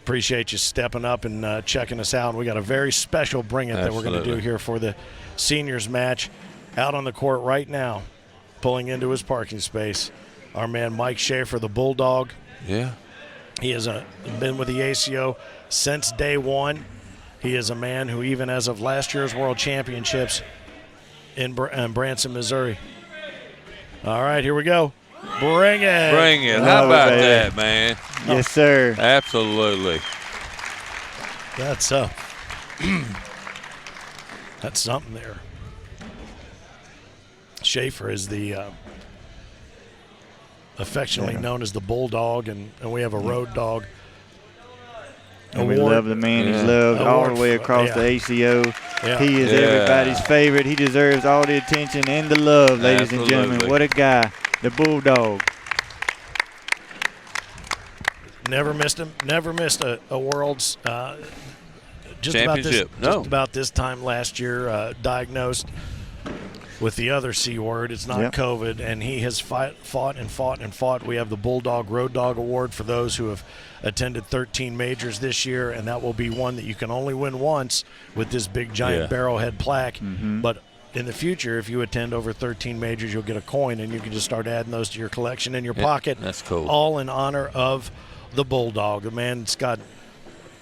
Appreciate you stepping up and checking us out. We got a very special Bring It that we're going to do here for the seniors match. Out on the court right now, pulling into his parking space, our man Mike Schaefer, the Bulldog. Yeah. He has been with the ACO since day one. He is a man who, even as of last year's World Championships in Branson, Missouri. All right, here we go. Bring it. Bring it. How about that, man? Yes, sir. Absolutely. That's that's something there. Schaefer is the affectionately known as the Bulldog, and we have a Road Dog. And we love the man. He's loved all the way across the ACO. Yeah. He is everybody's favorite. He deserves all the attention and the love, ladies and gentlemen. What a guy, the Bulldog. Never missed him. Never missed a World's. Just about this time last year, diagnosed with the other C word. It's not COVID, and he has fought and fought and fought. We have the Bulldog Road Dog Award for those who have attended 13 majors this year, and that will be one that you can only win once with this big giant barrelhead plaque. But in the future, if you attend over 13 majors, you'll get a coin, and you can just start adding those to your collection in your pocket. That's cool. All in honor of the Bulldog. The man's got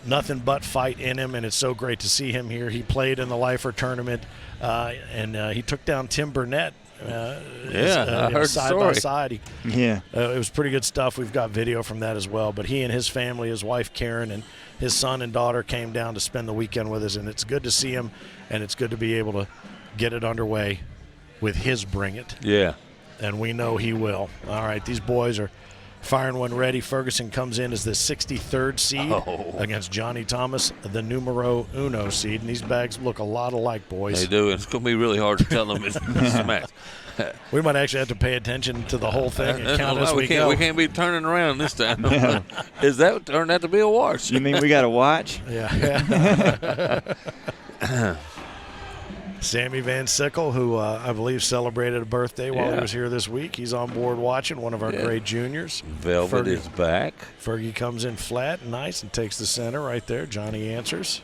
nothing but fight in him, and it's so great to see him here. He played in the Lifer tournament, and he took down Tim Burnett. I heard side by side. It was pretty good stuff. We've got video from that as well. But he and his family, his wife Karen, and his son and daughter came down to spend the weekend with us, and it's good to see him, and it's good to be able to get it underway with his Bring It. Yeah. And we know he will. All right, these boys are firing one ready. Ferguson comes in as the 63rd seed against Johnny Thomas, the numero uno seed. And these bags look a lot alike, boys. They do. It's going to be really hard to tell them it's a match. We might actually have to pay attention to the whole thing and count as we go. We can't be turning around this time. Is that turned out to be a watch? You mean we got to watch? Yeah. Sammy Van Sickle, who I believe celebrated a birthday while he was here this week. He's on board watching, one of our great juniors. Velvet is back. Fergie comes in flat and nice and takes the center right there. Johnny answers.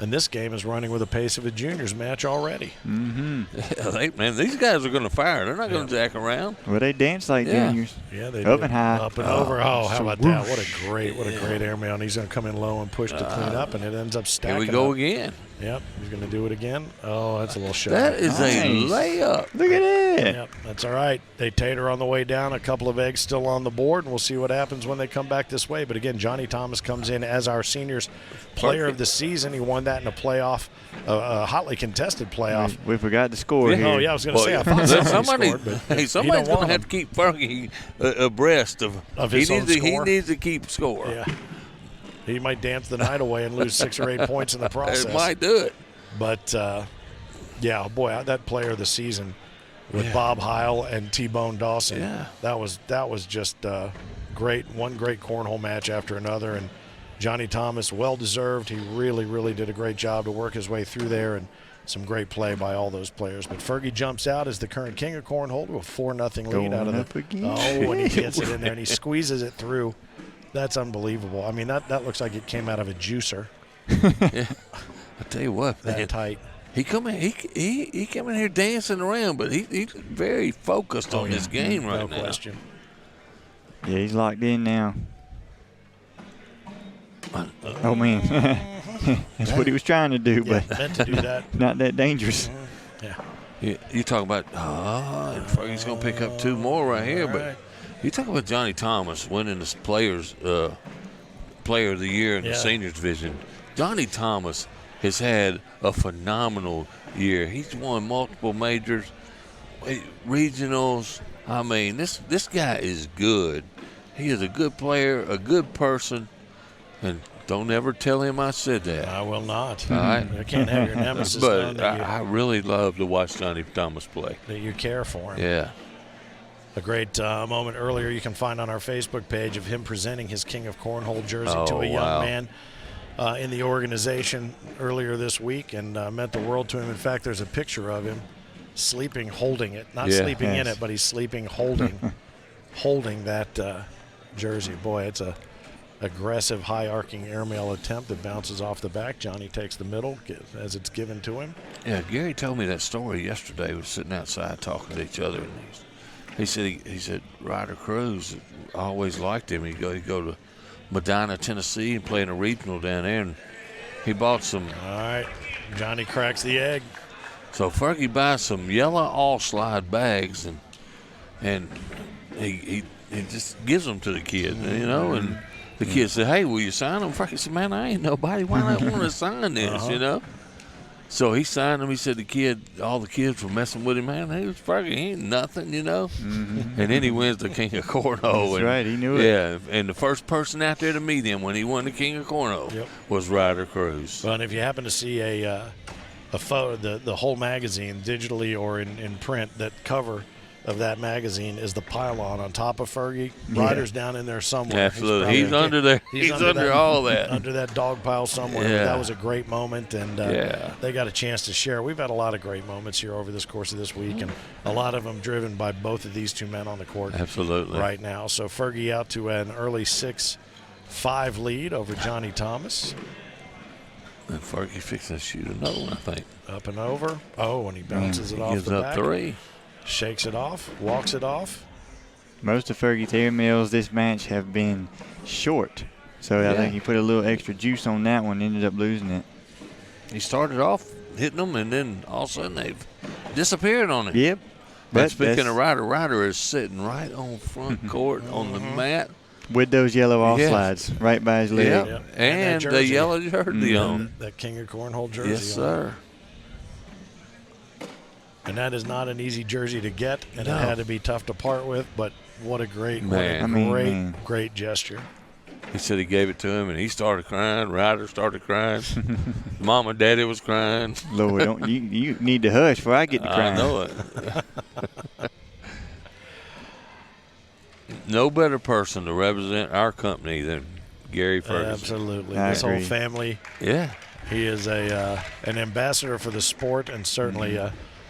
And this game is running with the pace of a juniors match already. Man, these guys are going to fire. They're not going to jack around. Well, they dance like juniors. Yeah, they Up do. and high. Up and over. Oh, how about that? What a great airmail. He's going to come in low and push to clean up, and it ends up stacking. Here we go again. Yep, he's going to do it again. Oh, that's a little shot. That is a layup. Look at it. Yep, that's all right. They tater on the way down. A couple of eggs still on the board, and we'll see what happens when they come back this way. But again, Johnny Thomas comes in as our seniors player of the season. He won that in a playoff, a hotly contested playoff. We forgot to score here. Oh, yeah, I was going to say, I thought somebody's somebody's going to have to keep Fergie abreast of his own score. He needs to keep score. Yeah. He might dance the night away and lose 6 or 8 points in the process. It might do it. But, that player of the season with Bob Heil and T-Bone Dawson, that was just great. One great cornhole match after another. And Johnny Thomas, well-deserved. He really, really did a great job to work his way through there, and some great play by all those players. But Fergie jumps out as the current king of cornhole with a 4-0 lead out of the – when he gets it in there and he squeezes it through. That's unbelievable. I mean, that looks like it came out of a juicer. I tell you what, that tight. He come in here dancing around, but he's very focused on this game right now. No question. Yeah, he's locked in now. Oh man, that's what he was trying to do, but meant to do that. Not that dangerous. Yeah. You talk about Fergie's gonna pick up 2 more right here, but. You talk about Johnny Thomas winning this Player of the Year in the seniors division. Johnny Thomas has had a phenomenal year. He's won multiple majors, regionals. I mean, this guy is good. He is a good player, a good person, and don't ever tell him I said that. I will not. All right? I can't have your nemesis. But I really love to watch Johnny Thomas play. That you care for him. Yeah. A great moment earlier you can find on our Facebook page of him presenting his King of Cornhole jersey to a young man in the organization earlier this week, and meant the world to him. In fact, there's a picture of him sleeping, holding it. Not sleeping in it, but he's sleeping, holding that jersey. Boy, it's a aggressive high arcing airmail attempt that bounces off the back. Johnny takes the middle as it's given to him. Yeah, Gary told me that story yesterday. We were sitting outside talking to each other, and he said Ryder Cruz always liked him. He'd go to Medina, Tennessee, and play in a regional down there, and he bought some. All right, Johnny cracks the egg. So Fergie buys some yellow all-slide bags, and he just gives them to the kid, you know, and the kid said, "Hey, will you sign them?" Fergie said, "Man, I ain't nobody. Why not want to sign this, you know?" So he signed them. He said all the kids were messing with him. Man, he was Fergie. He ain't nothing, you know. And then he wins the King of Cornhole. That's right. He knew it. Yeah, and the first person out there to meet him when he won the King of Cornhole was Ryder Cruz. Well, and if you happen to see a photo, the whole magazine, digitally or in print, that cover of that magazine is the pylon on top of Fergie. Ryder's down in there somewhere. Absolutely. He's under there. He's under all that. Under that dog pile somewhere. Yeah. But that was a great moment, and they got a chance to share. We've had a lot of great moments here over this course of this week, and a lot of them driven by both of these two men on the court right now. So Fergie out to an early 6-5 lead over Johnny Thomas. And Fergie fixing to shoot another one, I think. Up and over. Oh, and he bounces it off gives the up back. 3. Shakes it off, walks it off. Most of Fergie's airmails this match have been short. So I think he put a little extra juice on that one, ended up losing it. He started off hitting them, and then all of a sudden they've disappeared on it. Yep. But speaking of Ryder is sitting right on front court on the mat. With those yellow off slides right by his leg. Yep. And the yellow jersey on. That King of Cornhole jersey. Yes, sir. And that is not an easy jersey to get, and it had to be tough to part with, but what a great, great gesture. He said he gave it to him, and he started crying. Ryder started crying. Mom and Daddy was crying. Lord, you need to hush before I get to crying. I know it. No better person to represent our company than Gary Ferguson. Absolutely. This whole family. Yeah. He is an ambassador for the sport, and certainly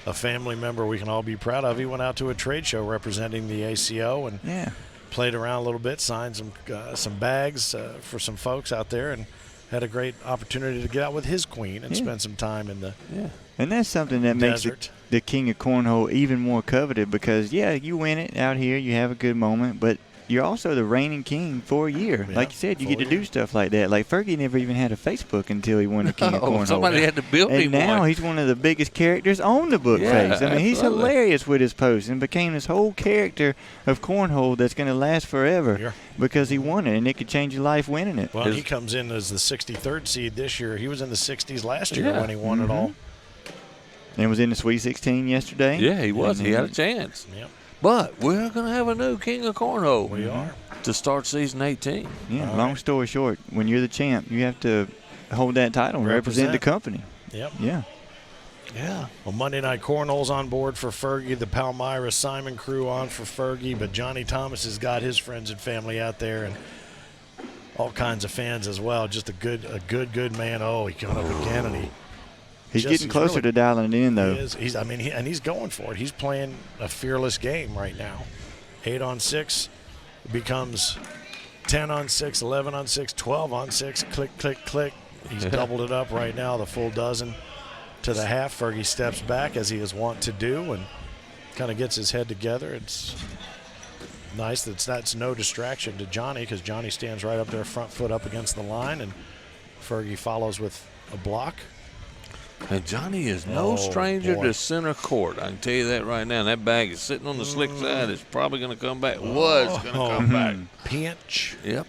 a family member we can all be proud of. He went out to a trade show representing the ACO and played around a little bit, signed some bags for some folks out there, and had a great opportunity to get out with his queen and spend some time in the And that's something that makes the King of Cornhole even more coveted, because, you win it out here, you have a good moment, but you're also the reigning king for a year. Like you said, you get to do stuff like that. Like Fergie never even had a Facebook until he won the King of Cornhole. Somebody had to build him one. And now he's one of the biggest characters on the book face. I mean, he's hilarious with his posts and became this whole character of Cornhole that's going to last forever because he won it, and it could change your life winning it. Well, he comes in as the 63rd seed this year. He was in the 60s last year when he won it all. And was in the Sweet 16 yesterday. Yeah, he was. He had a chance. Yep. But we're going to have a new King of Cornhole. We are. To start season 18. Yeah, long story short, when you're the champ, you have to hold that title and represent the company. Yep. Yeah. Yeah. Well, Monday Night Cornhole's on board for Fergie. The Palmyra Simon crew on for Fergie. But Johnny Thomas has got his friends and family out there, and all kinds of fans as well. Just a good man. Oh, he got up again, and He's getting closer to dialing it in, though. He is. He's going for it. He's playing a fearless game right now. 8-on-6 becomes 10-on-6, 11-on-6, 12-on-6. Click, click, click. He's doubled it up right now, the full dozen to the half. Fergie steps back, as he is wont to do, and kind of gets his head together. It's nice that's no distraction to Johnny, because Johnny stands right up there, front foot up against the line, and Fergie follows with a block. And Johnny is no stranger to center court. I can tell you that right now. That bag is sitting on the slick side. It's probably going to come back. Was going to come back. Pinch. Yep.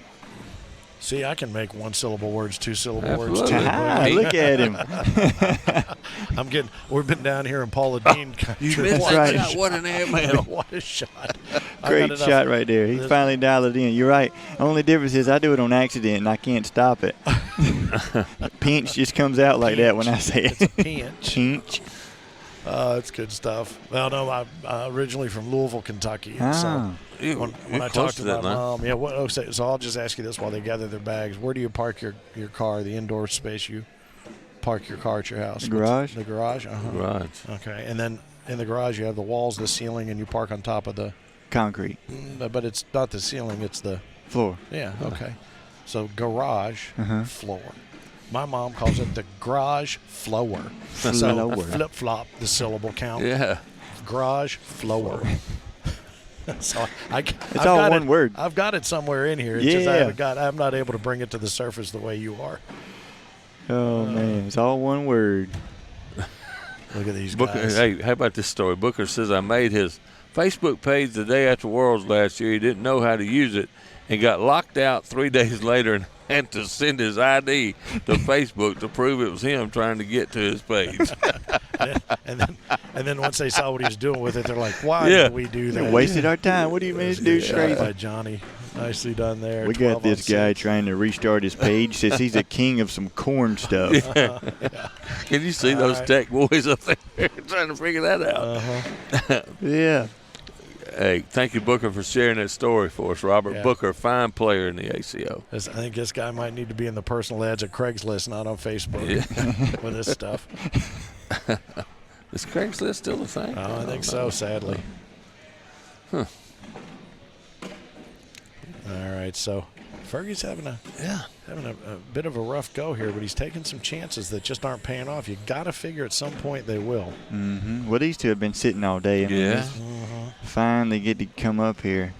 See, I can make one-syllable words, two-syllable words, too. Look at him. We've been down here in Paula Dean. You missed that shot. What an airmail. What a shot. Great shot right there. He finally dialed it in. You're right. Only difference is I do it on accident, and I can't stop it. Pinch just comes out like that when I say it. It's a pinch. Pinch. It's good stuff. Well, no, I'm originally from Louisville, Kentucky. So when I talked to my mom, so I'll just ask you this while they gather their bags. Where do you park your car, the indoor space you park your car at your house? The garage. The garage? Garage. Okay. And then in the garage you have the walls, the ceiling, and you park on top of the concrete. But it's not the ceiling, it's the floor. Yeah, okay. So garage floor. My mom calls it the garage flower. So flip-flop the syllable count. Yeah. Garage flower. So it's all one word. I've got it somewhere in here. It's just I'm not able to bring it to the surface the way you are. Oh, man. It's all one word. Look at these Booker, guys. hey, how about this story? Booker says, I made his Facebook page the day after Worlds last year. He didn't know how to use it and got locked out 3 days later and had to send his ID to Facebook to prove it was him trying to get to his page. and then once they saw what he was doing with it, they're like, why did we do that? We wasted our time. What do you mean to do? It's crazy. By Johnny. Nicely done there. We got this guy trying to restart his page. Says he's a king of some corn stuff. Can you see those tech boys up there trying to figure that out? Yeah. Hey, thank you, Booker, for sharing that story for us. Robert Booker, fine player in the ACO. I think this guy might need to be in the personal ads at Craigslist, not on Facebook with this stuff. Is Craigslist still the thing? Oh, I think so, sadly. Huh. All right, so Fergie's having a bit of a rough go here, but he's taking some chances that just aren't paying off. You got to figure at some point they will. Mm-hmm. Well, these two have been sitting all day. I mean, finally get to come up here.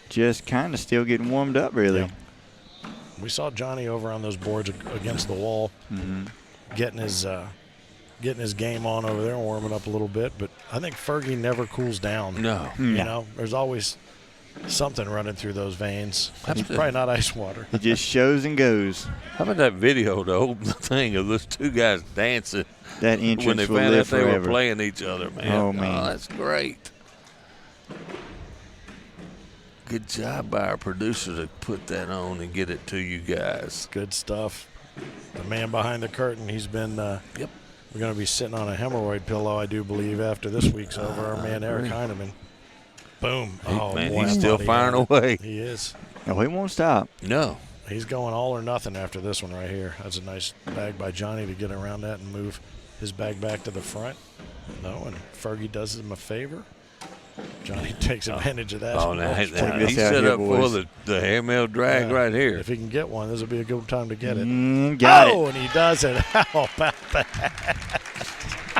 Just kind of still getting warmed up, really. Yeah. We saw Johnny over on those boards against the wall, getting his game on over there and warming up a little bit. But I think Fergie never cools down. No. You know, there's always something running through those veins. That's probably not ice water. It just shows and goes. How about that video to open the thing of those two guys dancing? That entrance when they will found live out they forever. were playing each other, man. Oh, man. That's great. Good job by our producer to put that on and get it to you guys. Good stuff. The man behind the curtain, he's been we're going to be sitting on a hemorrhoid pillow, I do believe, after this week's over. Our man Eric Heineman. Boom. Man, he's still firing away. He is. No, he won't stop. No. He's going all or nothing after this one right here. That's a nice bag by Johnny to get around that and move his bag back to the front. No, and Fergie does him a favor. Johnny takes advantage of that. Oh, now he set up for the hairmail drag right here. If he can get one, this will be a good time to get it. Got it. Oh, and he does it. How about that?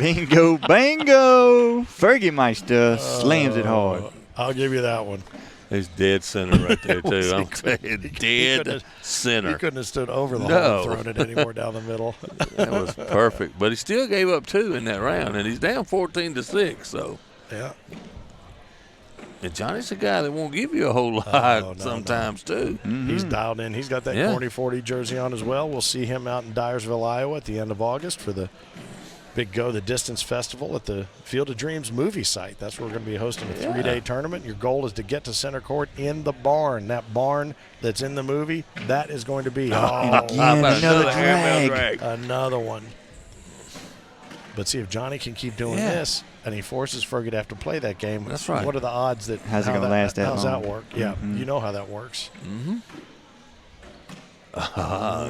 Bingo, bango. Fergie Meister slams it hard. I'll give you that one. He's dead center right there, too. I'm saying dead center. He couldn't have stood over the hole and thrown it anymore down the middle. That was perfect. But he still gave up 2 in that round, and he's down 14-6. So yeah. And Johnny's a guy that won't give you a whole lot sometimes, too. Mm-hmm. He's dialed in. He's got that Corny 40 jersey on as well. We'll see him out in Dyersville, Iowa at the end of August for the Big Go the Distance Festival at the Field of Dreams movie site. That's where we're going to be hosting a 3-day tournament. Your goal is to get to center court in the barn. That barn that's in the movie, that is going to be another drag. Another one. But see, if Johnny can keep doing this and he forces Fergie to have to play that game, that's right. What are the odds that how's it going to last that long? How's that work? Yeah, you know how that works.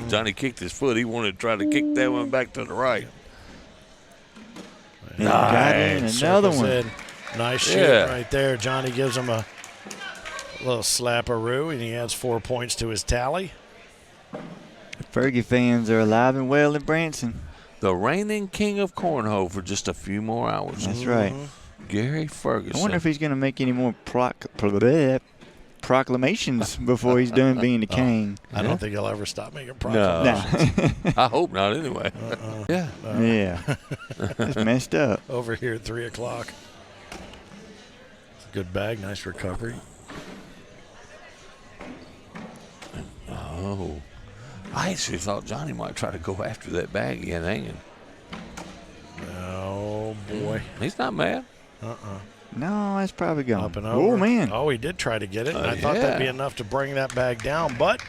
Johnny kicked his foot. He wanted to try to kick that one back to the right. Nice. Another one. Nice shit right there. Johnny gives him a little slapperoo, and he adds 4 points to his tally. Fergie fans are alive and well in Branson. The reigning king of cornhole for just a few more hours. That's right. Gary Ferguson. I wonder if he's going to make any more proclamations before he's done being the king. I don't think he'll ever stop making proclamations. No. I hope not anyway. Yeah. It's messed up. Over here at 3 o'clock. Good bag. Nice recovery. Oh. I actually thought Johnny might try to go after that bag again hanging. Oh, boy. He's not mad. No, it's probably gone. Up and over. Oh, man. Oh, he did try to get it. I thought that'd be enough to bring that bag down, but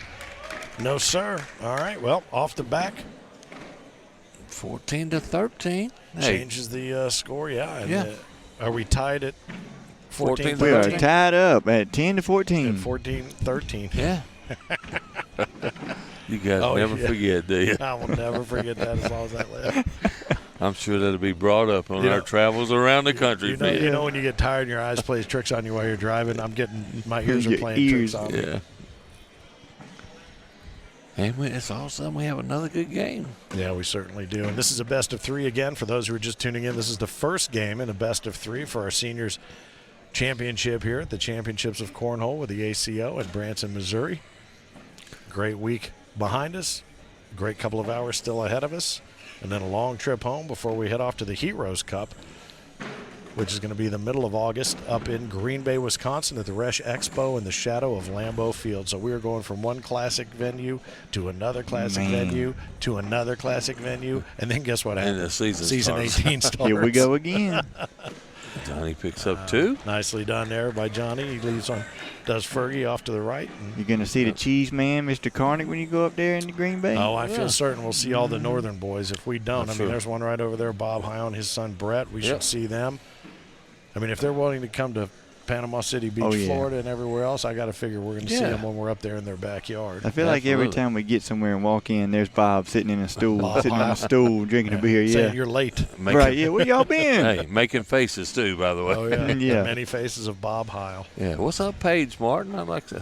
no, sir. All right, well, off the back. 14-13. Changes the score, And, are we tied at 14-13? We are tied up at 10-14. At 14-13. Yeah. You guys never forget, do you? I will never forget that as long as I live. I'm sure that'll be brought up on our travels around the country. You know when you get tired and your eyes plays tricks on you while you're driving? My ears are playing tricks on me. Yeah. And it's all of a sudden we have another good game. Yeah, we certainly do. And this is a best of 3 again. For those who are just tuning in, this is the first game in a best of 3 for our seniors championship here at the Championships of Cornhole with the ACO in Branson, Missouri. Great week behind us. Great couple of hours still ahead of us. And then a long trip home before we head off to the Heroes Cup, which is going to be the middle of August up in Green Bay, Wisconsin at the Resch Expo in the shadow of Lambeau Field. So we are going from one classic venue to another classic venue to another classic venue. And then guess what happens? And the season 18 starts. Here we go again. Johnny picks up 2. Nicely done there by Johnny. He leaves on, does Fergie off to the right. You're going to see the cheese man, Mr. Carnick, when you go up there in the Green Bay? Oh, I feel certain we'll see all the northern boys. If we don't, That's I mean, true. there's one right over there, Bob High and his son Brett. We should see them. I mean, if they're willing to come to Panama City Beach, Florida, and everywhere else, I got to figure we're going to see them when we're up there in their backyard. I feel like every time we get somewhere and walk in, there's Bob sitting in a stool, sitting on a stool, drinking a beer. Saying you're late. Right, yeah. Where y'all been? Hey, making faces, too, by the way. Oh, yeah. Yeah. Many faces of Bob Heil. Yeah. What's up, Paige Martin? I'd like to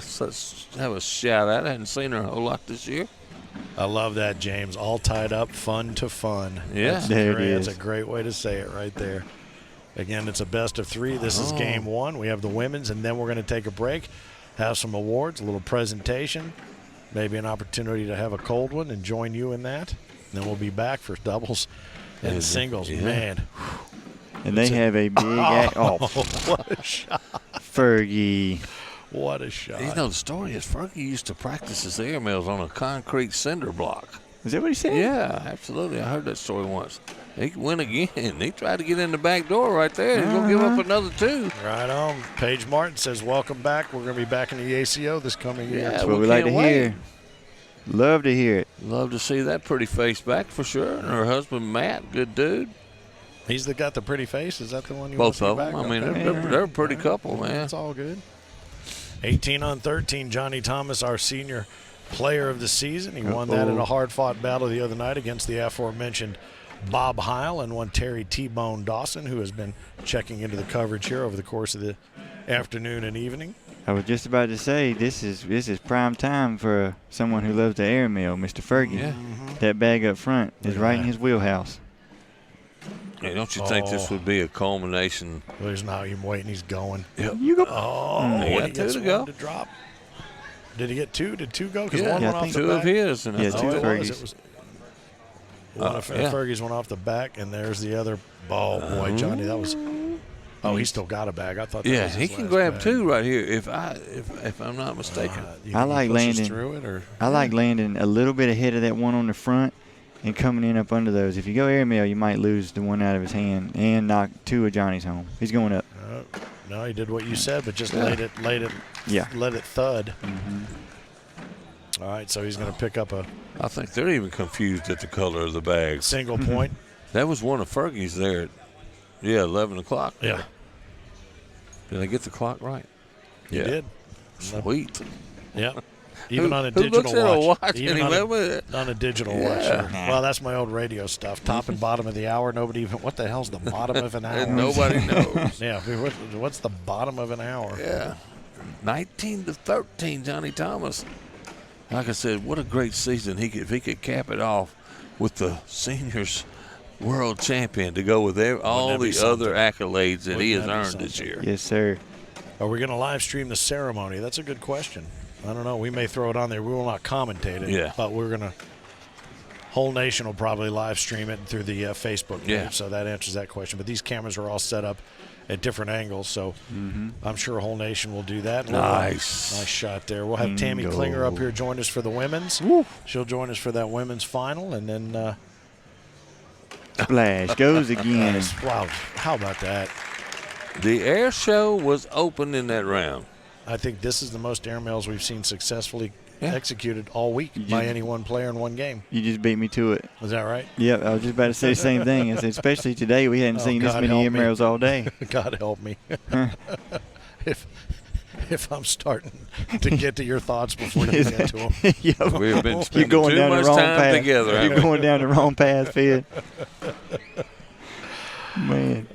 have a shout-out. I hadn't seen her a whole lot this year. I love that, James. All tied up, fun to fun. Yeah. There it is. That's a great way to say it right there. Again, it's a best of 3. This is game 1. We have the women's, and then we're going to take a break, have some awards, a little presentation, maybe an opportunity to have a cold one and join you in that. And then we'll be back for doubles and singles. Yeah. Man. And they have a big what a shot. Fergie. What a shot. You know, the story is Fergie used to practice his airmails on a concrete cinder block. Is that what he said? Yeah, absolutely. I heard that story once. He went again. He tried to get in the back door right there. He's going to give up another 2. Right on. Paige Martin says, welcome back. We're going to be back in the ACO this coming year. That's what we like to hear. Love to hear it. Love to see that pretty face back for sure. And her husband, Matt, good dude. He's got the pretty face. Is that the one you Both want to of see them. back? I mean, they're a pretty couple, man. That's all good. 18 on 13, Johnny Thomas, our senior player of the season. He won that in a hard-fought battle the other night against the aforementioned Bob Heil and one Terry T-Bone Dawson, who has been checking into the coverage here over the course of the afternoon and evening. I was just about to say, this is prime time for someone who loves the airmail, Mr. Fergie. Yeah. That bag up front is right in his wheelhouse. Hey, don't you think this would be a culmination? Well, he's not even waiting. He's going. Yep. You go. He got he 2 gets to go. one to drop. Did he get 2? Did 2 go? Because Yeah, one went I off think the 2 back. of his. And Yeah, I 2 thought of it was. Fergie's. It was one of Fergie's went off the back, and there's the other. Oh, boy, Johnny, that was. Oh, he still got a bag. I thought that Yeah, was he his can last grab bag. 2 right here if I'm not mistaken. You I think he like pushes landing. through it, or? I like landing a little bit ahead of that one on the front and coming in up under those. If you go airmail, you might lose the one out of his hand and knock 2 of Johnny's home. He's going up. No, he did what you said, but just let it thud. All right, so he's going to pick up a I think they're even confused at the color of the bags. single point. That was one of Fergie's there at 11 o'clock. Yeah, Did I get the clock right? he did. Sweet. Yeah. Even on a Who digital looks at a watch Even anyway? on a digital watch. Well, that's my old radio stuff. Top and bottom of the hour. Nobody even. What the hell's the bottom of an hour? And nobody knows. Yeah. What's the bottom of an hour? Yeah. 19-13, Johnny Thomas. Like I said, what a great season. If he could cap it off with the seniors world champion to go with all the other accolades that he has earned this year. Yes, sir. Are we going to live stream the ceremony? That's a good question. I don't know. We may throw it on there. We will not commentate it. Yeah. But we're going to. Whole Nation will probably live stream it through the Facebook page. Yeah. So that answers that question. But these cameras are all set up at different angles, so I'm sure Whole Nation will do that. Nice. Nice shot there. We'll have Tammy Klinger up here join us for the women's. She'll join us for that women's final, and then Splash goes again. wow, how about that? The air show was open in that round. I think this is the most airmails we've seen successfully executed all week by any one player in one game. You just beat me to it. Was that right? Yep, I was just about to say the same thing. I said, especially today, we hadn't seen this God many help me. airmails all day. God help me. If I'm starting to get to your thoughts before you get to them. Yep. We've been You're spending going too down the much wrong time path. together. haven't You're we? going down the wrong path, Fed. Man.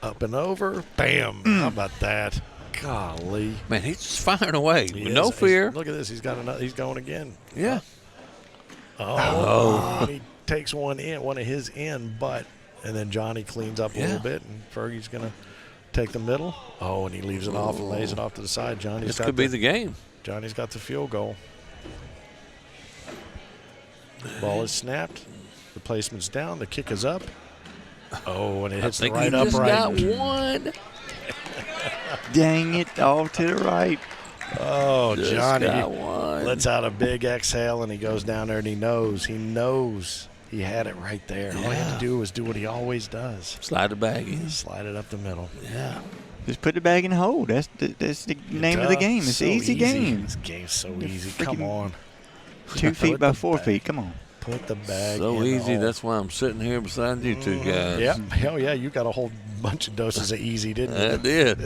Up and over. Bam. How about that? Golly. Man, he's just firing away with no fear. Look at this. He's got another. He's going again. Yeah. He takes one of his in, and then Johnny cleans up a little bit, and Fergie's going to take the middle. Oh, and he leaves it off and lays it off to the side. This could be the game. Johnny's got the field goal. Ball is snapped. The placement's down. The kick is up. Oh, and it hits the right upright. He just got one. Dang it, all to the right. Oh, just Johnny lets out a big exhale, and he goes down there, and he knows he had it right there. All he had to do was do what he always does. Slide the bag in. Slide it up the middle. Yeah. Just put the bag in the hole. That's the name of the game. It's an easy game. This game's so easy. Come on. 2 feet by 4 feet. Come on. Put the bag so in easy. the hole. That's why I'm sitting here beside you two guys. Yep. Hell yeah. You got a whole bunch of doses of easy, didn't you? I did.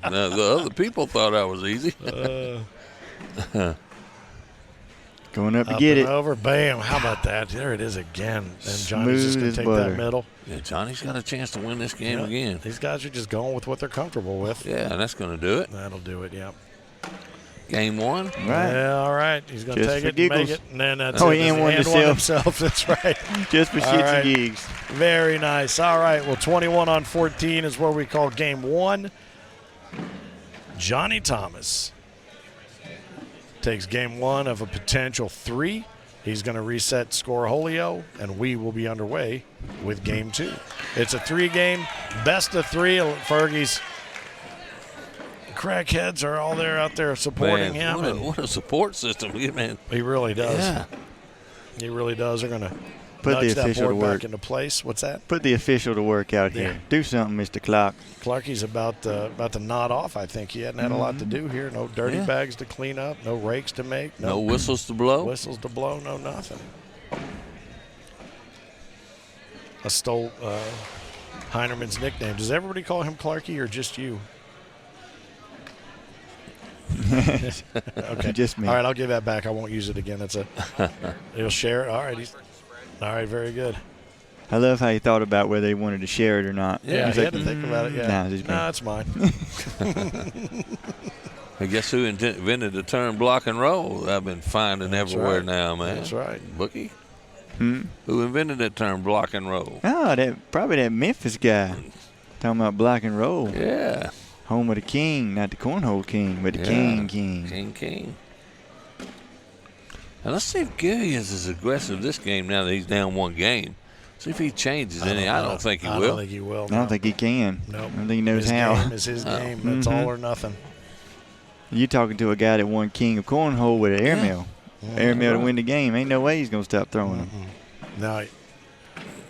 Now, the other people thought I was easy. Going up to get it. Over. Bam. How about that? There it is again. And Johnny's just going to take that middle. Yeah, Johnny's got a chance to win this game again. These guys are just going with what they're comfortable with. Yeah, and that's going to do it. That'll do it, yeah. Game one. Right. Yeah, all right. He's going to take it and make it. And then that's he and one himself. That's right. Just for shits and gigs. Very nice. All right. Well, 21-14 is what we call game one. Johnny Thomas takes game one of a potential 3. He's going to reset Scorholio, and we will be underway with game 2. It's a 3-game, best of 3. Fergie's crackheads are all there out there supporting him. What a support system, man. He really does. Yeah. He really does. They're going to put the official to work back into place. What's that? Put the official to work out here. Do something, Mr. Clark. Clarkie's about to nod off, I think. He hadn't had a lot to do here. No dirty bags to clean up. No rakes to make. No whistles to blow. Whistles to blow. No nothing. I stole Heinerman's nickname. Does everybody call him Clarkie or just you? Okay. Just me. All right, I'll give that back. I won't use it again. He'll share it. All right. All right, very good. I love how you thought about whether they wanted to share it or not. Yeah, he had to think about it. Yeah. Nah, it's mine. I guess who invented the term block and roll? I've been finding everywhere now, man. That's right. Bookie? Who invented that term, block and roll? Oh, probably that Memphis guy. Talking about block and roll. Yeah. Home of the king, not the cornhole king, but the king. King. And let's see if Gary is as aggressive this game now that he's down 1 game. See if he changes any. I don't think he will. I don't think he will. I don't think he can. Nope. I don't think he knows his how. Game is his game. That's all or nothing. You're talking to a guy that won king of cornhole with an airmail. Airmail to win the game. Ain't no way he's going to stop throwing them. Now,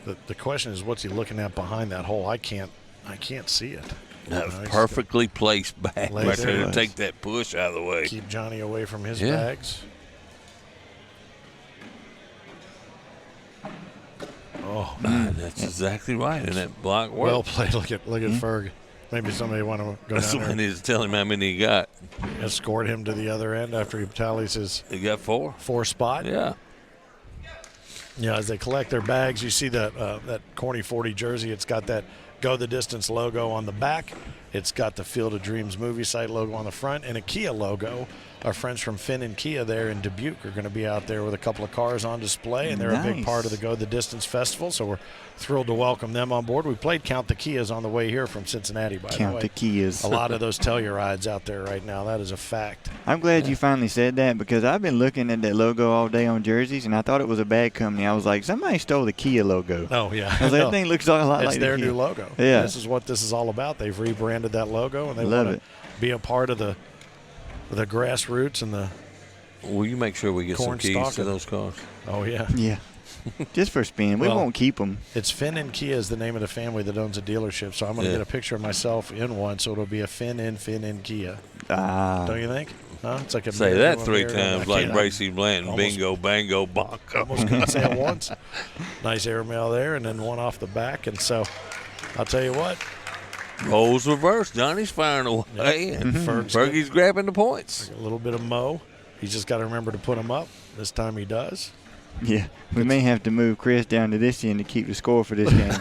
the question is, what's he looking at behind that hole? I can't see it. Perfectly placed bag right there to it. take that push out of the way. Keep Johnny away from his bags. Oh, man, that's exactly right. And that block worked. Well played. Look at Ferg. Maybe somebody want to go That's down there. Somebody needs to tell him how many he got. Escort him to the other end after he tallies his. He got 4. 4 spot. Yeah. Yeah, as they collect their bags, you see that Corny 40 jersey. It's got that Go the Distance logo on the back. It's got the Field of Dreams movie site logo on the front and a Kia logo. Our friends from Finn and Kia there in Dubuque are going to be out there with a couple of cars on display, and they're a big part of the Go the Distance Festival, so we're thrilled to welcome them on board. We played Count the Kias on the way here from Cincinnati, by the way. Count the Kias. A lot of those Tellurides out there right now. That is a fact. I'm glad you finally said that because I've been looking at that logo all day on jerseys, and I thought it was a bad company. I was like, somebody stole the Kia logo. Oh, yeah. I was like, that thing looks a lot like it's their the Kia. new logo. Yeah. This is what this is all about. They've rebranded that logo, and they Love want to be a part of the grassroots and the Will you make sure we get some keys to those cars? Oh, yeah. Yeah. Just for a spin. We won't keep them. It's Finn and Kia is the name of the family that owns a dealership, so I'm going to get a picture of myself in one, so it'll be a Finn in Kia. Don't you think? Huh? It's like a say that 3 times like Bracy Blanton, bingo, bango, bonk. Almost couldn't say it once. Nice airmail there, and then one off the back. And so I'll tell you what. Roles reversed. Johnny's firing away, and Fergie's grabbing the points. Like a little bit of Mo. He's just got to remember to put them up. This time he does. Yeah, we may have to move Chris down to this end to keep the score for this game.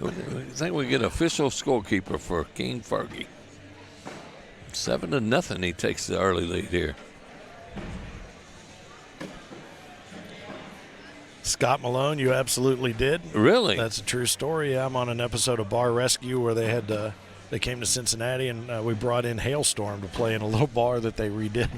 I think we get official scorekeeper for King Fergie. 7-0. He takes the early lead here. Scott Malone, you absolutely did. Really? That's a true story. I'm on an episode of Bar Rescue where they had they came to Cincinnati, and we brought in Hailstorm to play in a little bar that they redid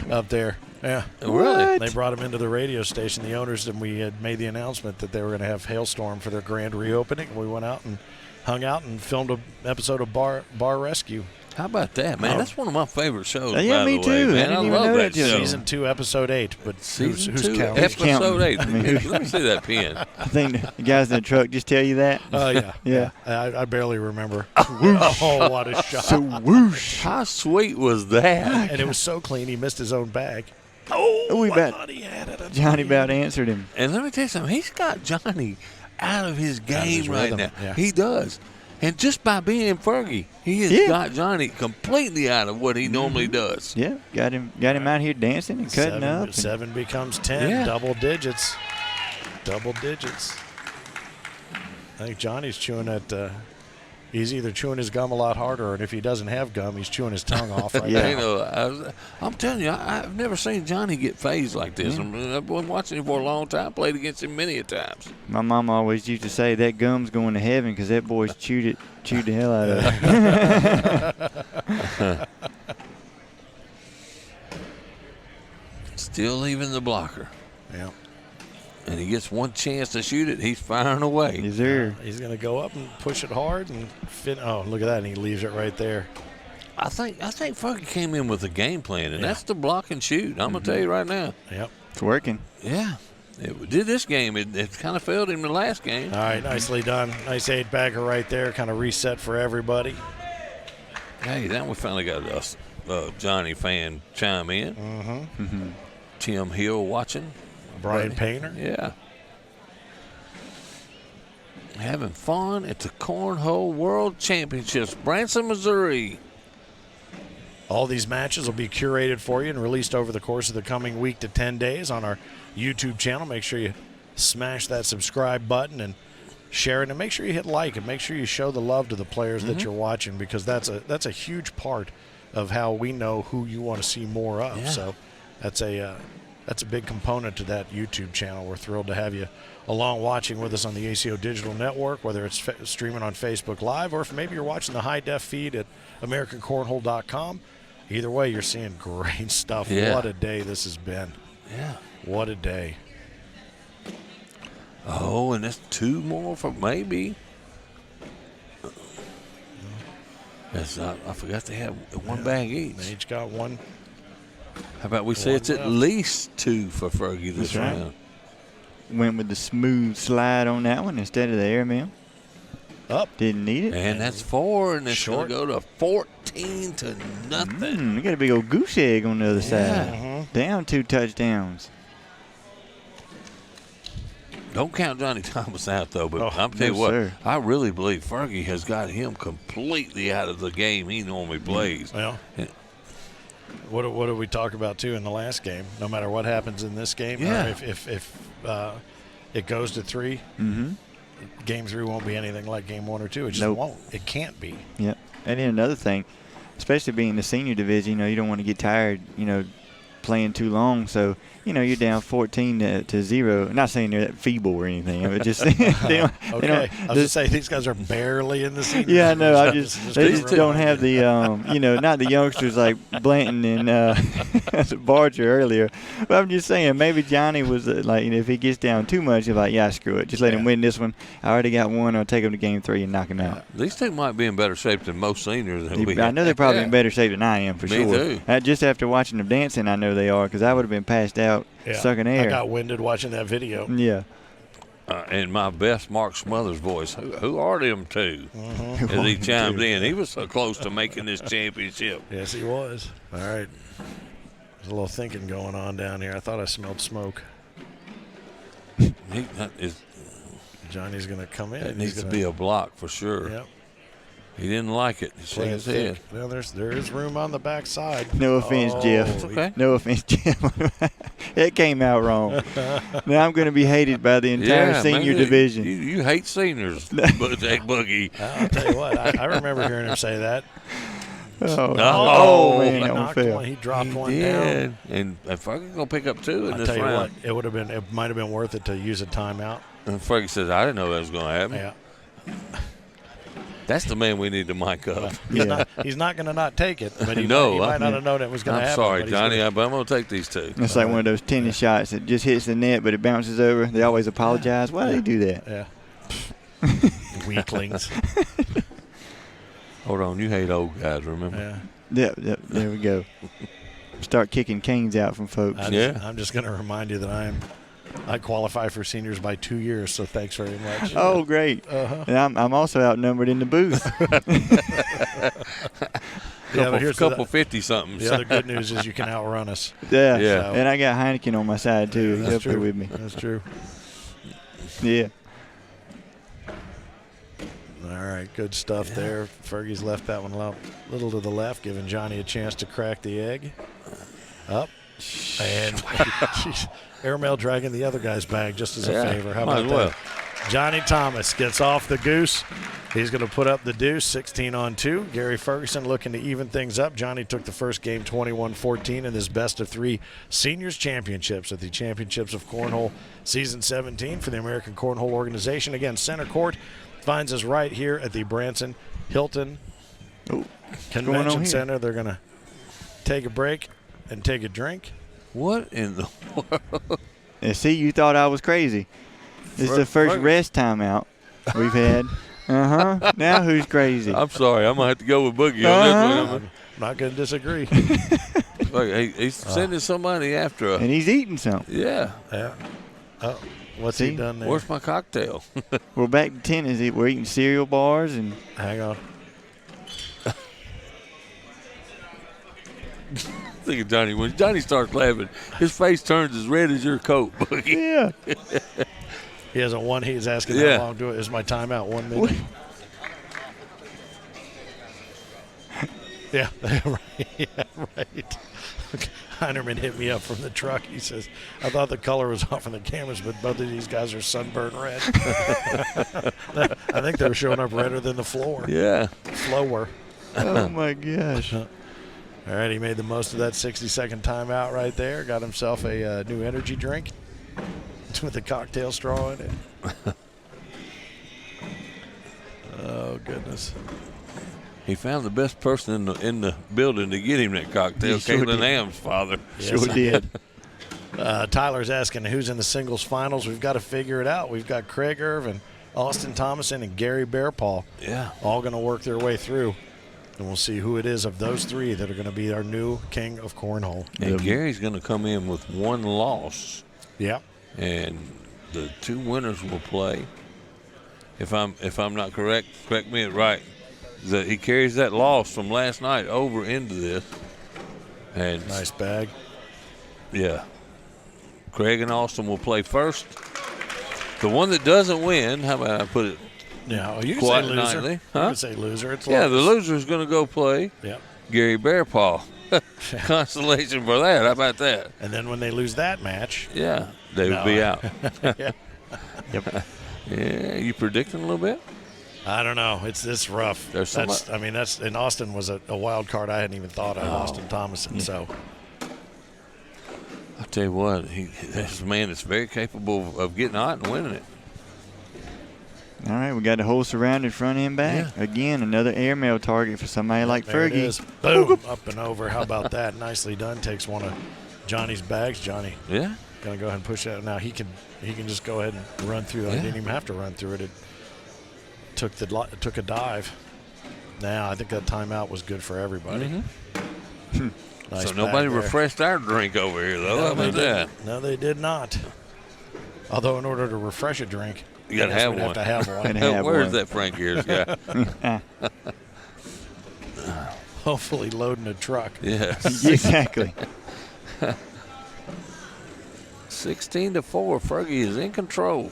up there. Yeah. Really? They brought him into the radio station, the owners, and we had made the announcement that they were going to have Hailstorm for their grand reopening. And we went out and hung out and filmed an episode of Bar Rescue. How about that, man? That's one of my favorite shows. Yeah, me too. Man, I love that show. Season 2, Episode 8. But Season who's 2, counting? Episode 8. Let me see that pen. I think the guys in the truck just tell you that. Oh, yeah. Yeah. I barely remember. Oh, what a shot. So whoosh. How sweet was that? And it was so clean, he missed his own bag. Oh, I thought he had it. Johnny about answered him. And let me tell you something. He's got Johnny out of his game right rhythm. now. Yeah. He does. And just by being Fergie, he has got Johnny completely out of what he normally does. Yeah, got him out here dancing and cutting up. 7 becomes 10, double digits. Double digits. I think Johnny's chewing at he's either chewing his gum a lot harder, and if he doesn't have gum, he's chewing his tongue off right now. You know, I'm telling you, I've never seen Johnny get phased like this. I've been watching him for a long time, played against him many a times. My mom always used to say that gum's going to heaven because that boy's chewed the hell out of it. Still leaving the blocker. Yeah. And he gets one chance to shoot it, he's firing away. Yes, sir. He's going to go up and push it hard and fit. Oh, look at that, and he leaves it right there. I think Fergie came in with a game plan, and that's the block and shoot. I'm going to tell you right now. Yep. It's working. Yeah. It did this game. It kind of failed him the last game. All right, nicely done. Nice 8-bagger right there, kind of reset for everybody. Hey, now we finally got a Johnny fan chime in. Mm-hmm. Tim Hill watching. Brian Painter. Yeah. Having fun at the Cornhole World Championships, Branson, Missouri. All these matches will be curated for you and released over the course of the coming week to 10 days on our YouTube channel. Make sure you smash that subscribe button and share it, and make sure you hit like, and make sure you show the love to the players that you're watching, because that's a huge part of how we know who you want to see more of. Yeah. So that's a big component to that YouTube channel. We're thrilled to have you along watching with us on the ACO Digital Network, whether it's streaming on Facebook Live or if maybe you're watching the high-def feed at AmericanCornhole.com. Either way, you're seeing great stuff. Yeah. What a day this has been. Yeah. What a day. Oh, and that's 2 more for maybe. I forgot they have 1 bag each. They each got 1. How about we say it's at least 2 for Fergie this round? Went with the smooth slide on that one instead of the airmail. Up. Didn't need it. And that's 4, and it's going to go to 14-0. We got a big old goose egg on the other side. Down 2 touchdowns. Don't count Johnny Thomas out, though, but I'm telling you what, sir. I really believe Fergie has got him completely out of the game he normally plays. Well, what did we talk about, too, in the last game? No matter what happens in this game, if it goes to 3, Game 3 won't be anything like Game 1 or 2. It just won't. It can't be. Yep. And then another thing, especially being the senior division, you don't want to get tired, playing too long. So, you're down 14-0. Not saying they're that feeble or anything, but just they don't. I was just saying these guys are barely in the senior. Yeah, I know. They just don't have the not the youngsters like Blanton and Barger earlier. But I'm just saying, maybe Johnny was if he gets down too much, he's like, yeah, screw it, just let him win this one. I already got 1. I'll take him to Game 3 and knock him out. These 2 might be in better shape than most seniors. I know they're probably in better shape than I am for Me sure. too. Just after watching them dancing, I know they are, because I would have been passed out sucking air. I got winded watching that video. Yeah. In my best Mark Smothers voice, who are them 2? As he chimed in, he was so close to making this championship. Yes, he was. All right. There's a little thinking going on down here. I thought I smelled smoke. Johnny's going to come in. That needs to be a block for sure. Yep. He didn't like it. He shook his head. Well, there is room on the backside. No offense, Jeff. It's okay. No offense, Jeff. It came out wrong. Now I'm going to be hated by the entire senior division. You hate seniors, Boogie. I'll tell you what. I remember hearing him say that. Man, that one fell. He dropped one down. And Ferguson's going to pick up 2 in this round. round. It might have been worth it to use a timeout. And Ferguson says, I didn't know that was going to happen. Yeah. That's the man we need to mic up. He's not going to not take it, but he might not have known it was going to happen. I'm sorry, Johnny, but I'm going to take these 2. It's like one of those tennis shots that just hits the net, but it bounces over. They always apologize. Why do they do that? Yeah. Weaklings. Hold on, you hate old guys, remember? Yeah. There we go. Start kicking canes out from folks. I'm just going to remind you that I qualify for seniors by 2 years, so thanks very much. Oh, great. And I'm also outnumbered in the booth. Couple 50-somethings. The other good news is you can outrun us. Yeah. So. And I got Heineken on my side, too. He's up there with me. That's true. Yeah. All right, good stuff there. Fergie's left that one a little to the left, giving Johnny a chance to crack the egg. Up. And airmail dragging the other guy's bag just as a favor. How about that? Johnny Thomas gets off the goose. He's going to put up the deuce, 16-2. Gary Ferguson looking to even things up. Johnny took the first game 21-14 in this best-of-3 seniors championships at the Championships of Cornhole Season 17 for the American Cornhole Organization. Again, center court finds us right here at the Branson Hilton Convention Center. They're going to take a break and take a drink. What in the world? And see, you thought I was crazy. This is the first rest timeout we've had. Now who's crazy? I'm sorry. I'm going to have to go with Boogie on this one. I'm not going to disagree. He's sending somebody after us. And he's eating something. Yeah. Oh, what's he done there? Where's my cocktail? We're back to tennis. We're eating cereal bars and. Hang on. Think of Johnny. When Johnny starts laughing, his face turns as red as your coat, Boogie. Yeah. He hasn't won. He's asking how long do it. Is my timeout 1 minute? Yeah, right. Heinerman hit me up from the truck. He says, I thought the color was off in the cameras, but both of these guys are sunburned red. I think they're showing up redder than the floor. Yeah. Slower. Oh, my gosh. All right, he made the most of that 60-second timeout right there. Got himself a new energy drink with a cocktail straw in it. Oh, goodness. He found the best person in the building to get him that cocktail, Caitlin Am's father. Yes, sure did. Tyler's asking who's in the singles finals. We've got to figure it out. We've got Craig Irvin, Austin Thomason, and Gary Bearpaw. Yeah. All going to work their way through. And we'll see who it is of those 3 that are going to be our new king of cornhole. And Gary's going to come in with 1 loss. Yeah. And the 2 winners will play. If I'm not correct me right. That he carries that loss from last night over into this. And nice bag. Yeah. Craig and Austin will play first. The one that doesn't win, how about I put it? Yeah, you can say loser. Huh? You can say loser. It's the loser's going to go play Gary Bearpaw. Consolation for that. How about that? And then when they lose that match. Yeah, they would be out. Yep. Yeah, you predicting a little bit? I don't know. It's rough. And Austin was a wild card I hadn't even thought of, Austin Thomason. So I'll tell you what, this man is very capable of getting out and winning it. All right, we got the whole surrounded front and back. Yeah. Again, another airmail target for somebody like there Fergie. It is. Boom, up and over. How about that? Nicely done. Takes one of Johnny's bags. Johnny. Yeah. Gonna go ahead and push that. Now he can just go ahead and run through. I didn't even have to run through it. It took a dive. Now I think that timeout was good for everybody. Mm-hmm. Nice so nobody refreshed our drink over here, though. How about that? No, they did not. Although in order to refresh a drink, you got to have one. Have to have one. Where's that Frank Ayers guy? Hopefully loading a truck. Yes. Exactly. 16-4. Fergie is in control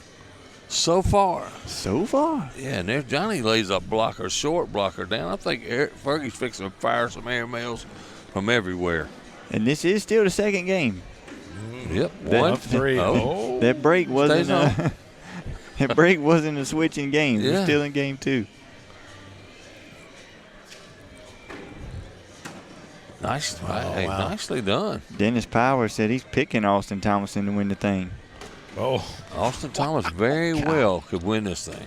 so far. So far? Yeah, and there Johnny lays a short blocker down. I think Fergie's fixing to fire some airmails from everywhere. And this is still the second game. Yep. One, 3. Oh. That break wasn't that break wasn't a switch in games. We're still in game 2. Nice. Hey, wow. Nicely done. Dennis Powers said he's picking Austin Thomason to win the thing. Oh. Austin Thomas very well could win this thing.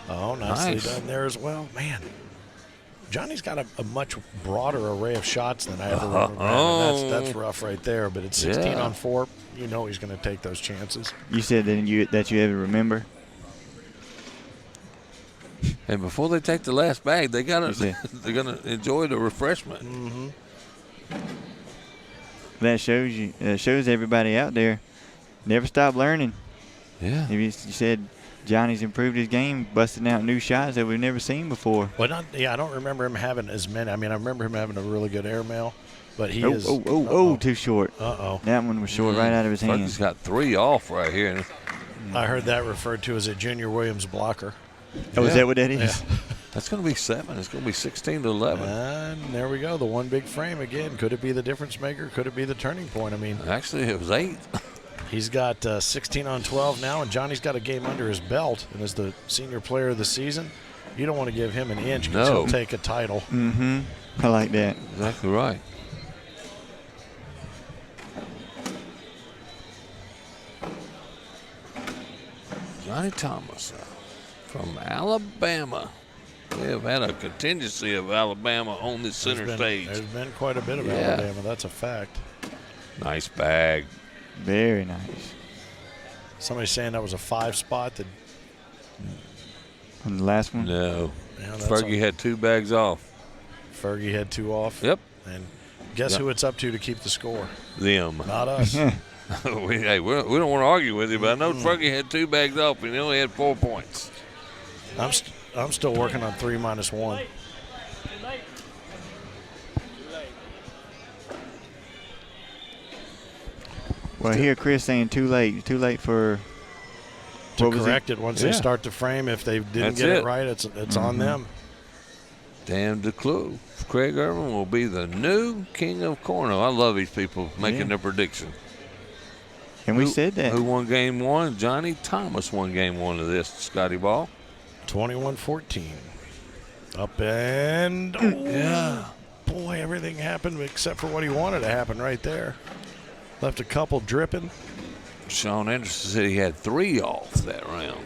Oh, nicely done there as well. Man, Johnny's got a much broader array of shots than I ever remember. That's rough right there, but it's 16 on 4. You know he's going to take those chances. You said that you ever remember? And before they take the last bag, they're gonna enjoy the refreshment. Mm-hmm. That shows everybody out there, never stop learning. Yeah. You said Johnny's improved his game, busting out new shots that we've never seen before. Well, I don't remember him having as many. I mean, I remember him having a really good airmail, but he is. Too short. That one was short right out of his hand. He's got 3 off right here. I heard that referred to as a Junior Williams blocker. Oh, is that what that is? Yeah. That's going to be 7. It's going to be 16 to 11. And there we go. The one big frame again. Could it be the difference maker? Could it be the turning point? I mean, actually, it was 8. He's got 16 on 12 now, and Johnny's got a game under his belt. And as the senior player of the season, you don't want to give him an inch because he'll take a title. Mm-hmm. I like that. Exactly right. Johnny Thomas from Alabama. We have had a contingency of Alabama on this center stage. There's been quite a bit of Alabama. That's a fact. Nice bag. Very nice. Somebody's saying that was a 5 spot. On the last one? No. Yeah, Fergie had 2 bags off. Fergie had 2 off? Yep. And guess who it's up to keep the score? Them. Not us. we don't want to argue with you, but I know Fergie had 2 bags off and he only had 4 points. I'm still working on 3 minus 1. Well, here Chris saying too late. Too late for to correct it once they start the frame. If they didn't get it right, it's on them. Damn the clue. Craig Irvin will be the new king of Cornhole. I love these people making their prediction. And we said that. Who won game 1? Johnny Thomas won game 1 of this, Scotty Ball. 21-14. Up and boy, everything happened except for what he wanted to happen right there. Left a couple dripping. Sean Anderson said he had 3 off that round.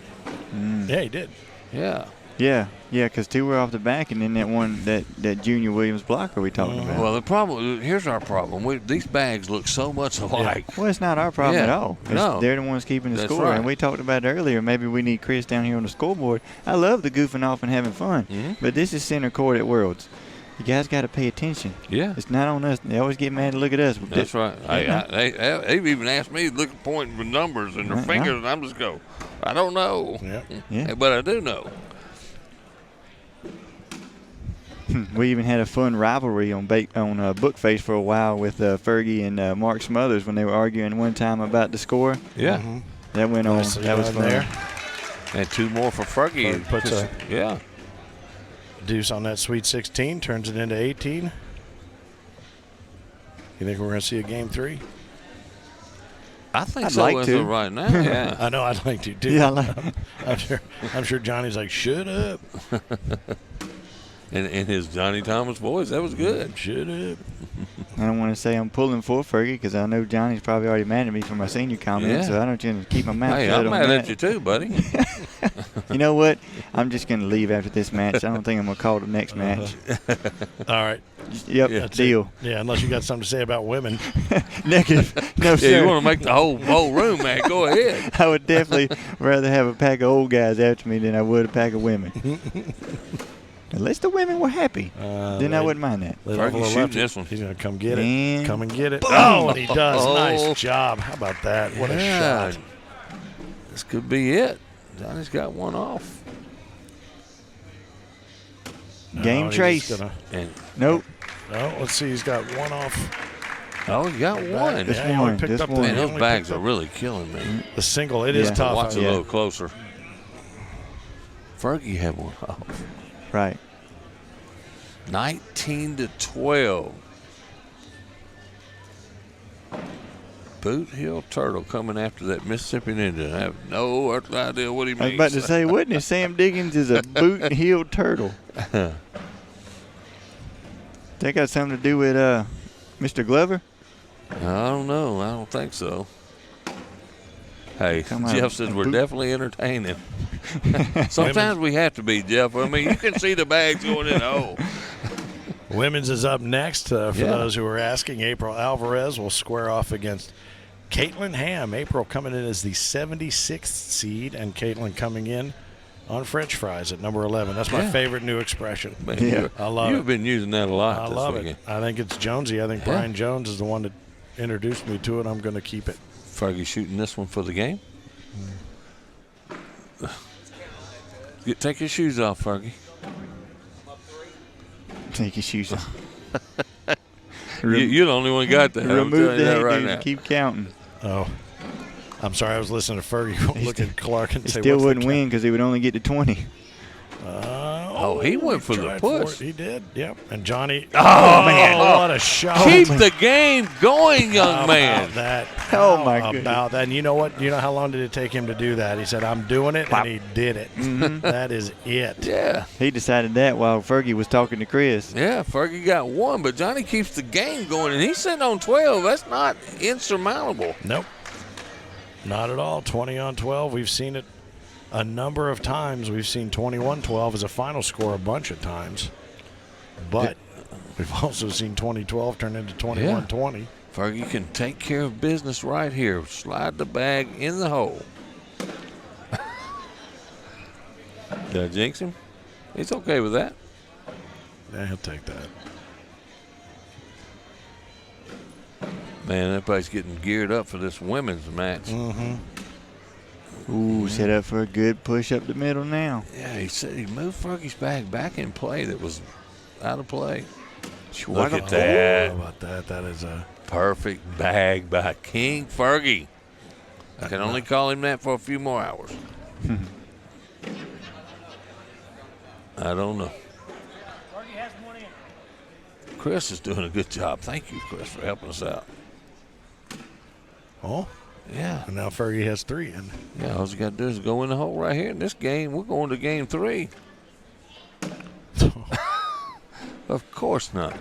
Yeah, he did. Yeah. Yeah, because 2 were off the back, and then that one, that Junior Williams blocker we talked about. Well, here's our problem. These bags look so much alike. Well, it's not our problem at all. They're the ones keeping the score. Right. And we talked about it earlier. Maybe we need Chris down here on the scoreboard. I love the goofing off and having fun, but this is center court at Worlds. You guys got to pay attention. Yeah. It's not on us. They always get mad and look at us. That's right. They've even asked me to look at pointing with numbers and their fingers, and I'm just go, I don't know. Yeah. But I do know. We even had a fun rivalry on Bookface for a while with Fergie and Mark Smothers when they were arguing one time about the score. Yeah. That went on. That was fun. There. And 2 more for Fergie. Puts a deuce on that Sweet 16, turns it into 18. You think we're going to see a game 3? I think so as of right now. Yeah. I know I'd like to too. Yeah, I'm sure Johnny's like, shut up. And in his Johnny Thomas voice, that was good. Shut up. I don't want to say I'm pulling for Fergie because I know Johnny's probably already mad at me for my senior comment, so I don't tend to keep my mouth shut I'm mad at you too, buddy. You know what? I'm just going to leave after this match. I don't think I'm going to call the next match. All right. Yep, deal. Yeah, unless you got something to say about women. Negative. No, sir. Yeah, you want to make the whole room, man. Go ahead. I would definitely rather have a pack of old guys after me than I would a pack of women. Unless the women were happy, then I wouldn't mind that. Fergie shooting this one. He's going to come get it. And come and get it. Boom. Oh, and he does. Nice job. How about that? What a shot. This could be it. Johnny's got 1 off. Game trace. Nope. No, let's see. He's got 1 off. Oh, he got 1. Just one. Just one. Man, those bags are really killing me. The single, it is tough. Watch a little closer. Fergie had 1 off. Right. 19-12. Boot Hill Turtle coming after that Mississippi Ninja. I have no earthly idea what he means. I was about to say, wouldn't it? Sam Diggins is a boot-heeled turtle. That got something to do with Mr. Glover? I don't know. I don't think so. Hey, Come Jeff on, says a we're boot. definitely entertaining. Sometimes we have to be, Jeff. I mean, you can see the bags going in the hole. Women's is up next. For those who are asking, April Alvarez will square off against Caitlin Ham. April coming in as the 76th seed, and Caitlin coming in on French fries at number 11. That's my favorite new expression. Man, I love it. You've been using that a lot. I this love weekend. it. I think it's Jonesy. I think Brian Jones is the one that introduced me to it. I'm going to keep it. Fergie shooting this one for the game. Take your shoes off, Fergie. Take your shoes off. You're the only one got that. Remove the right headgear now. and keep counting. Oh, I'm sorry. I was listening to Fergie look at Clark and He say, still "What's the wouldn't win because he would only get to 20. He went for the tried push. He did, yep. And Johnny, man. what a shot. Keep the game going, young man. About that. Oh, my goodness. About that. And you know what? You know how long did it take him to do that? He said, I'm doing it, and he did it. That is it. Yeah. He decided that while Fergie was talking to Chris. Yeah, Fergie got 1, but Johnny keeps the game going, and he's sitting on 12. That's not insurmountable. Nope. Not at all. 20 on 12. We've seen it a number of times. We've seen 21-12 as a final score a bunch of times. But we've also seen 20-12 turn into 21-20. Fergie can take care of business right here. Slide the bag in the hole. Did I jinx him? He's okay with that. Yeah, he'll take that. Man, everybody's getting geared up for this women's match. Ooh, set up for a good push up the middle now. Yeah, he said he moved Fergie's bag back in play that was out of play. Look at that. How about that? That is a Perfect bag by King Fergie. I can only call him that for a few more hours. I don't know. Chris is doing a good job. Thank you, Chris, for helping us out. Oh, yeah. And now Fergie has 3 in. Yeah, all you got to do is go in the hole right here. In this game, we're going to game 3. Of course not.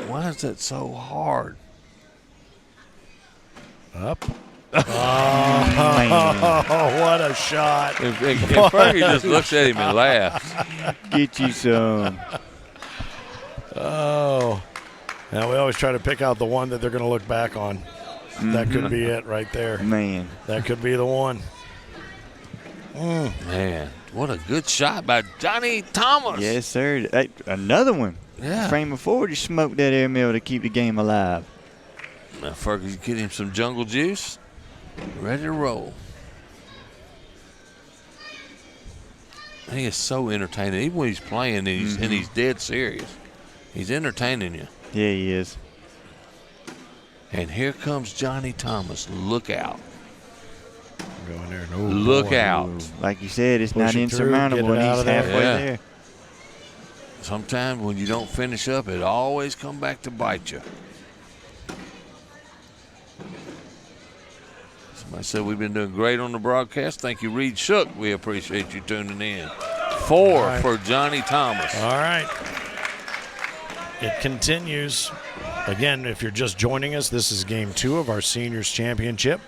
Why is that so hard? Up. Oh, what a shot. If Fergie just looks at him and laughs. Get you some. Oh. Now we always try to pick out the one that they're going to look back on. That could be it right there. Man. That could be the one. Man, what a good shot by Johnny Thomas. Yes, sir. Hey, another one. Yeah. Frame of forward, just smoked that air mill to keep the game alive. Now Fergie's getting him some jungle juice. Ready to roll. He is so entertaining. Even when he's playing and he's dead serious. He's entertaining you. Yeah, he is. And here comes Johnny Thomas. Look out. Go in there. Look out. Like you said, it's Push not it insurmountable, through, get it and out he's of there. halfway there. Sometimes when you don't finish up, it always come back to bite you. Somebody said we've been doing great on the broadcast. Thank you, Reed Shook. We appreciate you tuning in. 4 for Johnny Thomas. All right. It continues. Again, if you're just joining us, this is game 2 of our seniors championship.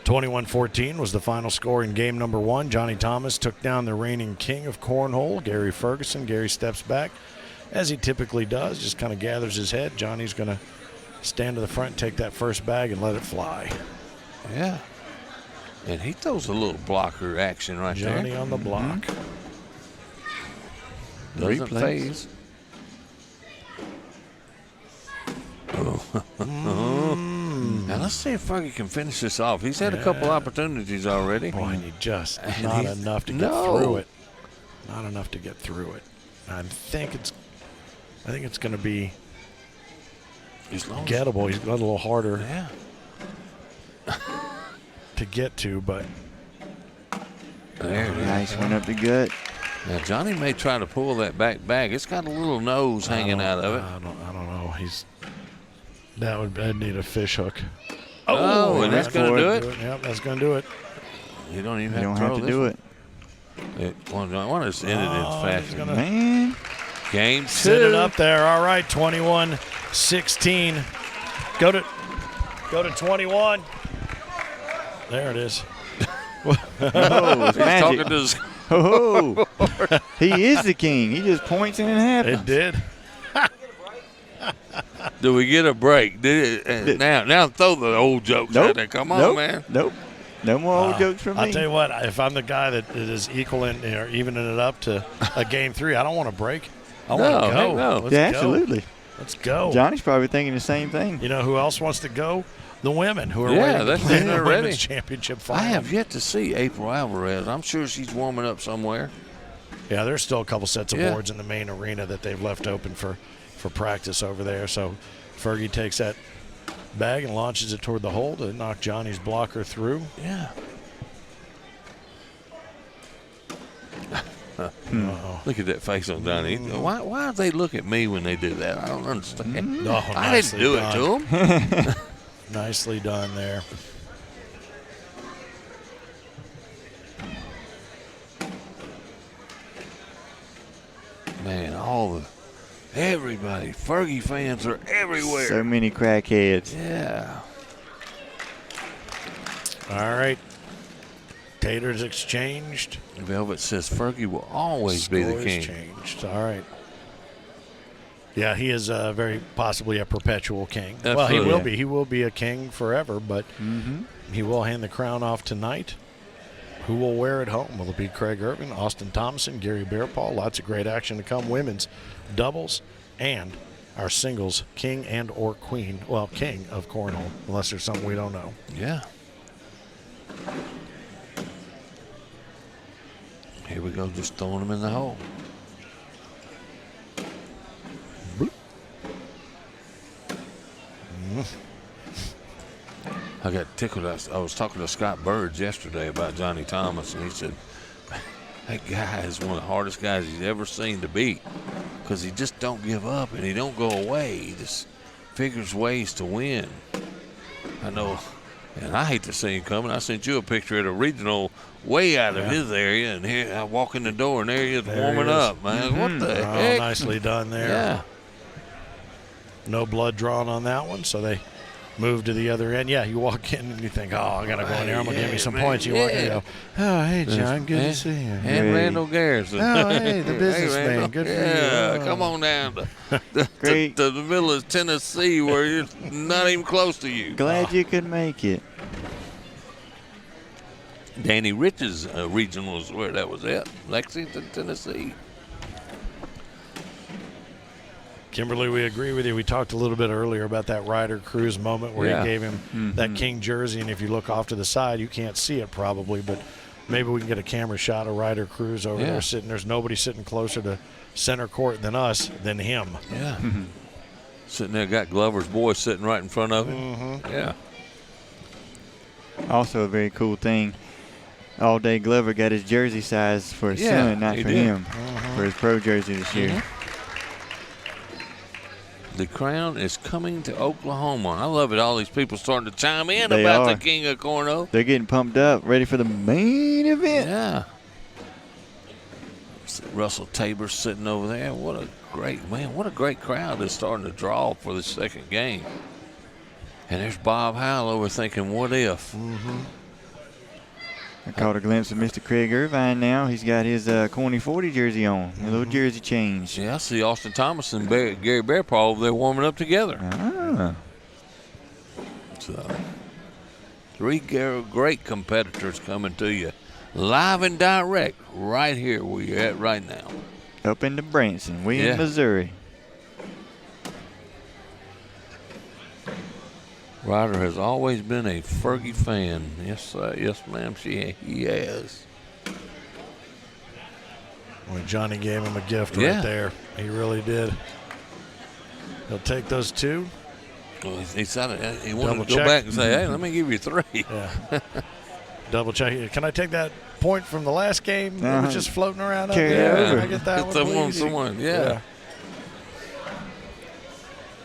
21-14 was the final score in game number 1. Johnny Thomas took down the reigning king of Cornhole, Gary Ferguson. Gary steps back, as he typically does, just kind of gathers his head. Johnny's going to stand to the front, take that first bag, and let it fly. Yeah. And he throws a little blocker action right Johnny there. on the block. Doesn't Replays. phase. Now let's see if Fergie can finish this off. He's had a couple opportunities already. Boy, and he just And not he's- enough to get No. through it. Not enough to get through it. I think it's going to be As long as- gettable. He's got a little harder Yeah. to get to, but There it is. Nice one up the gut. Now Johnny may try to pull that back bag. It's got a little nose hanging out of it. I don't know. That'd need a fish hook. Oh, and that's going to do it? Yep, that's going to do it. You don't even You don't have to have throw to this do one. it. I want to just end it in fashion. gonna- Man. Game 2. Set it up there. All right, 21-16. Go to 21. There it is. Oh, it's magic. Oh, he is the king. He just points and it happens. It did. Do we get a break? Now throw the old jokes out there. Come on, man. Nope. No more old jokes from me. I'll tell you what, if I'm the guy that is equaling or evening it up to a game 3, I don't want to break. I want to go. No. Let's go. Absolutely. Let's go. Johnny's probably thinking the same thing. You know who else wants to go? The women who are waiting to play the women's championship final. I have yet to see April Alvarez. I'm sure she's warming up somewhere. Yeah, there's still a couple sets of boards in the main arena that they've left open for practice over there. So Fergie takes that bag and launches it toward the hole to knock Johnny's blocker through. Yeah. Look at that face on Johnny. Why do they look at me when they do that? I don't understand. No, I didn't do it to them. Nicely done there. Man, everybody, Fergie fans are everywhere. So many crackheads. Yeah. All right. Taters exchanged. Velvet says Fergie will always be the king. Changed. All right. Yeah, he is very possibly a perpetual king. Absolutely. Well, he will be. He will be a king forever, but he will hand the crown off tonight. Who will wear it home? Will it be Craig Irvin, Austin Thomason, Gary Bearpaw? Lots of great action to come. Women's doubles and our singles king and or queen. Well, king of Cornhole, unless there's something we don't know. Yeah. Here we go, just throwing them in the hole. I got tickled. I was talking to Scott Burge yesterday about Johnny Thomas, and he said, that guy is one of the hardest guys he's ever seen to beat because he just don't give up and he don't go away. He just figures ways to win. I know, and I hate to see him coming. I sent you a picture at a regional way out of his area, and here I walk in the door, and there he is warming up, man. What the heck? Nicely done there. Yeah. No blood drawn on that one, so they move to the other end. Yeah, you walk in and you think, oh, I got to go in there. I'm going to give me some points. You walk in and go, oh, hey, John, good to see you. And Randall Garrison. Oh, hey, the businessman. Good for you. Yeah, come on down to the middle of Tennessee where you're not even close to you. Glad you could make it. Danny Rich's regional is where that was at, Lexington, Tennessee. Kimberly, we agree with you. We talked a little bit earlier about that Ryder Cruz moment where he gave him that King jersey, and if you look off to the side, you can't see it probably, but maybe we can get a camera shot of Ryder Cruz over there sitting. There's nobody sitting closer to center court than him. Yeah. Sitting there, got Glover's boy sitting right in front of him. Yeah. Also a very cool thing. All Day Glover got his jersey size for his son, not for him, for his pro jersey this year. The crown is coming to Oklahoma. I love it. All these people starting to chime in about the King of Cornhole. They're getting pumped up, ready for the main event. Yeah. Russell Tabor sitting over there. What a great crowd is starting to draw for the second game. And there's Bob Howell over thinking, what if? I caught a glimpse of Mr. Craig Irvine now. He's got his Corny 40 jersey on, a little jersey change. Yeah, I see Austin Thomas and Gary Bearpaw over there warming up together. So, three great competitors coming to you live and direct right here where you're at right now. Up into Branson, in Missouri. Ryder has always been a Fergie fan. Yes, ma'am, he has. Well, Johnny gave him a gift right there. He really did. He'll take those two. Well, he wanted to go back and say, hey, let me give you three. Yeah. Double check. Can I take that point from the last game that was just floating around up there? Can I get that one, please? Yeah.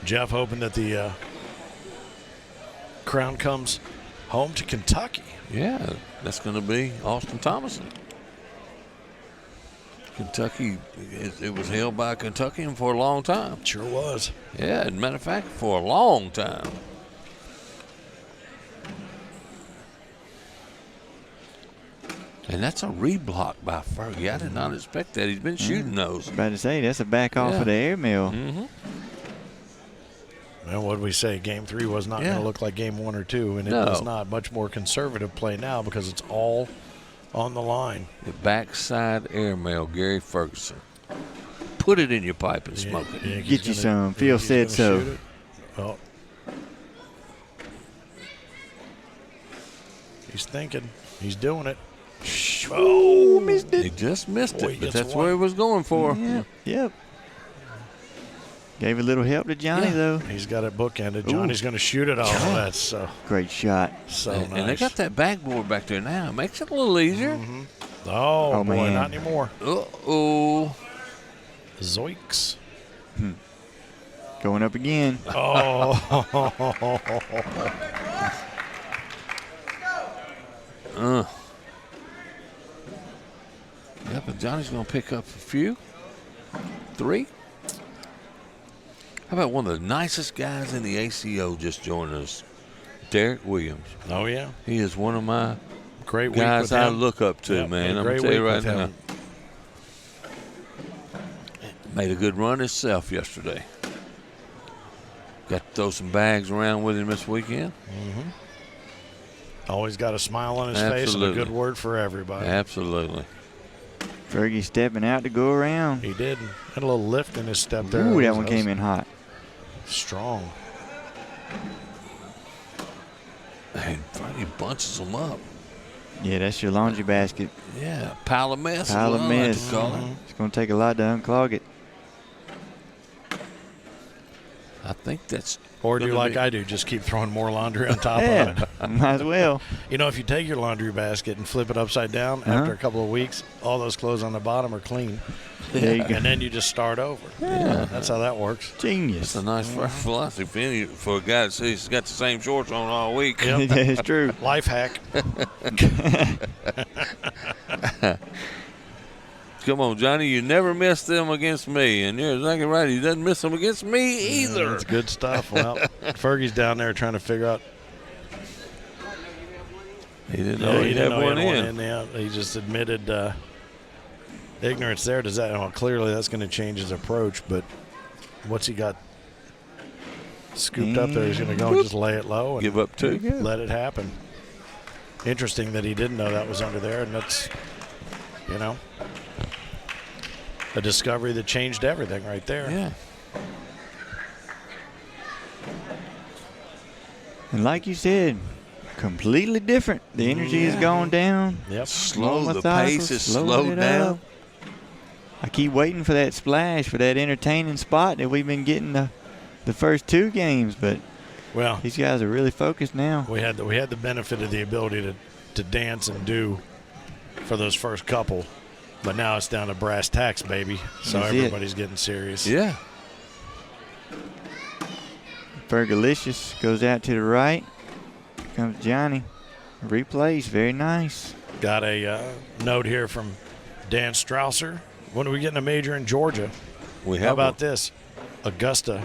Jeff hoping that the crown comes home to Kentucky. Yeah, that's going to be Austin Thomason. Kentucky, it was held by Kentucky for a long time. Sure was. Yeah, as a matter of fact, for a long time. And that's a reblock by Fergie. I did not expect that. He's been shooting those. About to say, that's a back off of the airmail. Mm-hmm. Well, what did we say? Game 3 was not going to look like Game 1 or 2, and it was not. Much more conservative play now because it's all on the line. The backside airmail, Gary Ferguson. Put it in your pipe and smoke it. Yeah, get you some. Phil said so. Oh. He's thinking. He's doing it. Oh, missed it. He just missed it, but that's where he was going for. Yeah. Yep. Gave a little help to Johnny, though. He's got it bookended. Johnny's going to shoot it off. That's so great shot. So nice. And they got that backboard back there now. It makes it a little easier. Mm-hmm. Oh, boy, man. not anymore. Uh-oh. Zoinks. Going up again. Oh. Yeah, but Johnny's going to pick up a few. 3. How about one of the nicest guys in the ACO just joined us, Derek Williams? Oh, yeah. He is one of my great guys I look up to, man. I'm going to tell you right now. Made a good run himself yesterday. Got to throw some bags around with him this weekend. Mm-hmm. Always got a smile on his face and a good word for everybody. Absolutely. Fergie stepping out to go around. He did. Had a little lift in his step there. Ooh, that one came in hot. Strong. And Freddie bunches them up. Yeah, that's your laundry basket. Yeah, pile of mess. Pile of mess. It's going to take a lot to unclog it. I think that's. Or do like I do, just keep throwing more laundry on top of it. Might as well. You know, if you take your laundry basket and flip it upside down, after a couple of weeks, all those clothes on the bottom are clean. There you go. And then you just start over. Yeah. That's how that works. Genius. That's a nice philosophy for a guy that says he's got the same shorts on all week. Yep. That's true. Life hack. Come on, Johnny, you never miss them against me. And you're exactly right. He doesn't miss them against me either. That's good stuff. Well, Fergie's down there trying to figure out. He didn't know he'd have one in. Yeah, he just admitted ignorance there. Does that? Well, clearly that's going to change his approach. But what's he got scooped up there? He's going to go and just lay it low and give up 2. Let it happen. Interesting that he didn't know that was under there, and that's, you know, a discovery that changed everything right there. Yeah. And like you said, completely different. The energy has gone down. Yep. The pace is slowed down. I keep waiting for that splash, for that entertaining spot that we've been getting the first 2 games, but these guys are really focused now. We had the benefit of the ability to dance and do for those first couple. But now it's down to brass tacks, baby. So everybody's getting serious. Yeah. Fergalicious goes out to the right. Here comes Johnny. Replays, very nice. Got a note here from Dan Strausser. When are we getting a major in Georgia? How about this? Augusta,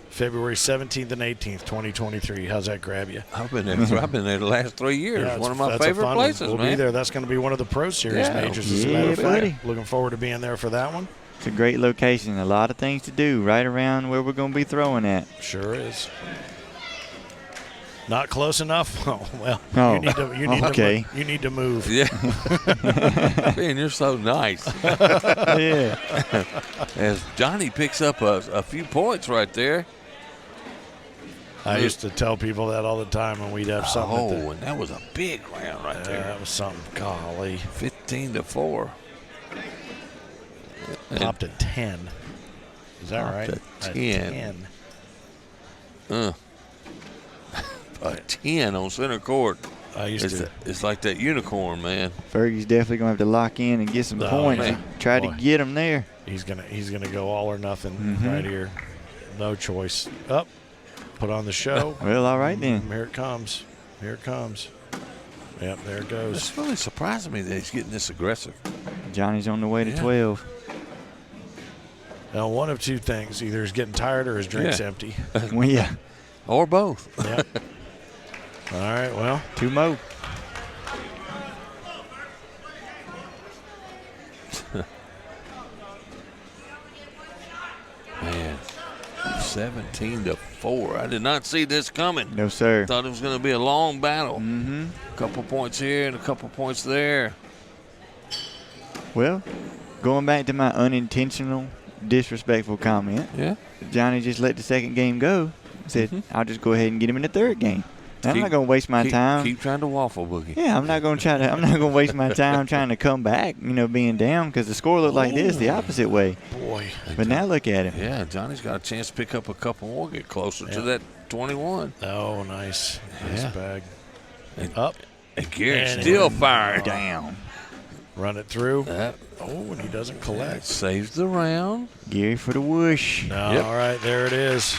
February 17th and 18th, 2023. How's that grab you? I've been there the last 3 years. Yeah, one of my favorite places, We'll be there. That's going to be one of the Pro Series majors, as a matter of fact. Looking forward to being there for that one. It's a great location. A lot of things to do right around where we're going to be throwing at. Sure is. Not close enough? Oh, well, you need to move. Yeah. Man, you're so nice. Yeah. As Johnny picks up a few points right there. I used to tell people that all the time when we'd have something. Oh, and that was a big round right there. That was something. Golly. 15-4. Popped at 10. Is that right? At 10. A 10 on center court. It's like that unicorn, man. Fergie's definitely going to have to lock in and get some points. Try to get him there. He's gonna go all or nothing right here. No choice. Up. Put on the show. Well, all right then. Here it comes. Here it comes. Yep, there it goes. It's really surprising me that he's getting this aggressive. Johnny's on the way to 12. Now, one of two things. Either he's getting tired or his drink's empty. Well, yeah. Or both. Yep. All right, well. 2 more. Man, 17-4. I did not see this coming. No, sir. Thought it was going to be a long battle. Mm-hmm. A couple points here and a couple points there. Well, going back to my unintentional disrespectful comment. Yeah. Johnny just let the second game go. Said, I'll just go ahead and get him in the third game. I'm not going to waste my time. Keep trying to waffle, Boogie. Yeah, I'm not going to waste my time trying to come back, being down, because the score looked like this, the opposite way. Boy. But now look at him. Yeah, Johnny's got a chance to pick up a couple more, get closer to that 21. Oh, nice. Nice bag. And, up. And Gary still firing. Down. Run it through. And he doesn't collect. Saves the round. Gary for the whoosh. No, all right, there it is.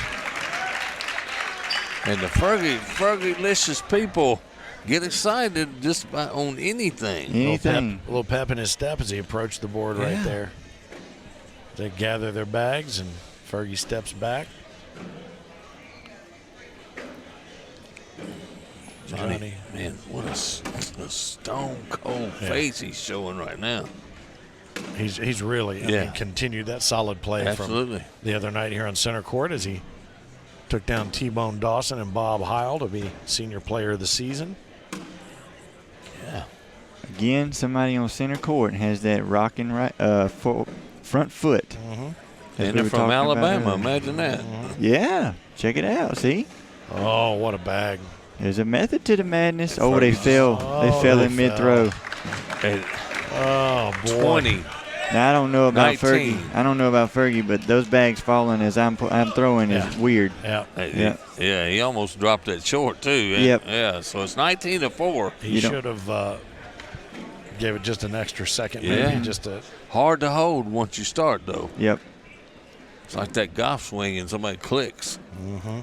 And the Fergie-licious people get excited just about on anything. Anything. A little pep in his step as he approached the board right there. They gather their bags, and Fergie steps back. Johnny. Man, what a stone-cold face he's showing right now. He's really continued that solid play from the other night here on center court as he took down T-Bone Dawson and Bob Heil to be Senior Player of the Season. Yeah. Again, somebody on center court has that rocking front foot. And they're from Alabama. Imagine that. Yeah. Check it out. See? Oh, what a bag. There's a method to the madness. Oh, they fell. They fell in mid-throw. Oh, boy. 20. Now, I don't know about 19. Fergie. I don't know about Fergie, but those bags falling as I'm throwing is weird. Yeah. He almost dropped that short, too. Yep. Yeah, so it's 19-4. He should have gave it just an extra second, maybe. Hard to hold once you start, though. Yep. It's like that golf swing and somebody clicks. Mm-hmm.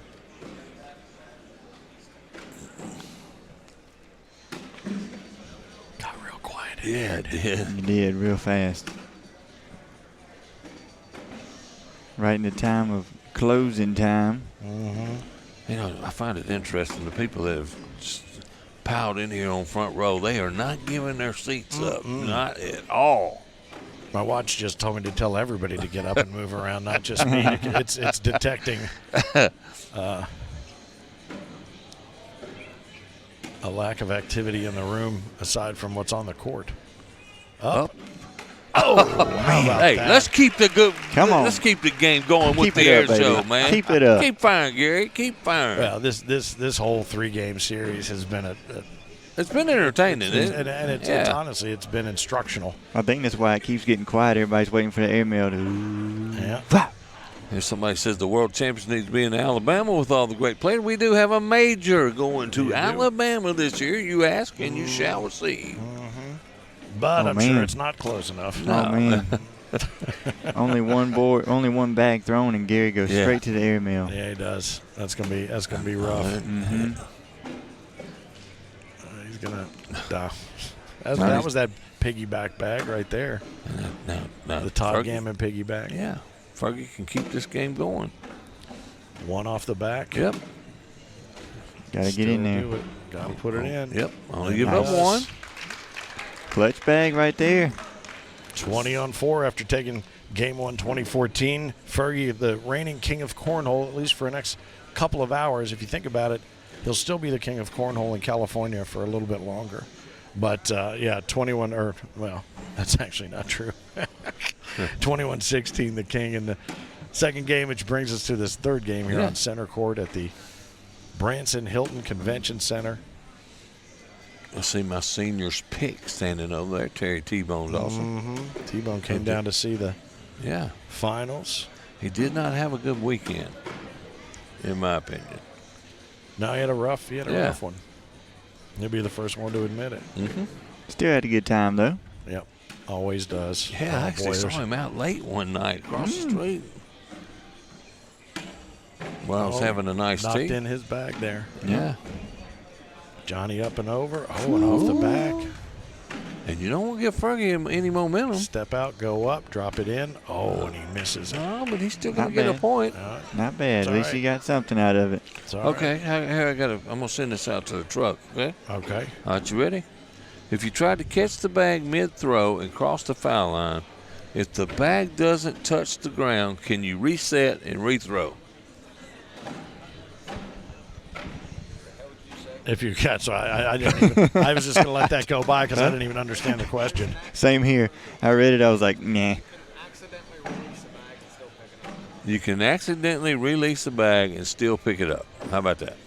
Got real quiet. Yeah, it did. It did real fast. Right in the time of closing time. I find it interesting. The people that have just piled in here on front row, they are not giving their seats up. Not at all. My watch just told me to tell everybody to get up and move around, not just me. It's detecting a lack of activity in the room aside from what's on the court. Up. Oh, man. Hey, let's keep the Come on. Let's keep the game going with the air show, man. Keep it up. Keep firing, Gary. Keep firing. Well, this whole 3-game series has been it's been entertaining, and it's honestly, it's been instructional. I think that's why it keeps getting quiet. Everybody's waiting for the airmail to. Yeah. If somebody says the world champions needs to be in Alabama with all the great players, we do have a major going to Alabama this year. You ask and you shall receive. But I'm sure it's not close enough. No. Oh, man. Only one bag thrown, and Gary goes straight to the airmail. Yeah, he does. That's gonna be rough. He's gonna. That was that piggyback bag right there. No, the Todd Gammon piggyback. Yeah, Fergie can keep this game going. One off the back. Yep. Got to get in there. Got to put it in. Yep. Only give up one. Clutch bag right there. 20-4 after taking Game 1 2014. Fergie, the reigning king of Cornhole, at least for the next couple of hours. If you think about it, he'll still be the king of Cornhole in California for a little bit longer. But, 21 – well, that's actually not true. 21-16, the king in the second game, which brings us to this third game here on center court at the Branson Hilton Convention Center. I see my senior's pick standing over there, Terry T-Bone Dawson. T-Bone came down to see the Yeah. finals. He did not have a good weekend, in my opinion. No, he had a rough one. He'll be the first one to admit it. Mm-hmm. Still had a good time, though. Yep, always does. Yeah, I actually saw him out late one night across the street. Well, I was having a nice tea. Knocked in his bag there. Yeah. Johnny up and over. Oh, and off the back. And you don't want to give Fergie any momentum. Step out, go up, drop it in. Oh, and he misses it. Oh, but he's still going to get a point. Not bad. At least he got something out of it. Okay, here I'm going to send this out to the truck, okay? Okay. All right, you ready? If you try to catch the bag mid-throw and cross the foul line, if the bag doesn't touch the ground, can you reset and rethrow? If you catch, so I didn't even, I was just going to let that go by because I didn't even understand the question. Same here. I read it. I was like, nah. You can accidentally release the bag and still pick it up. How about that?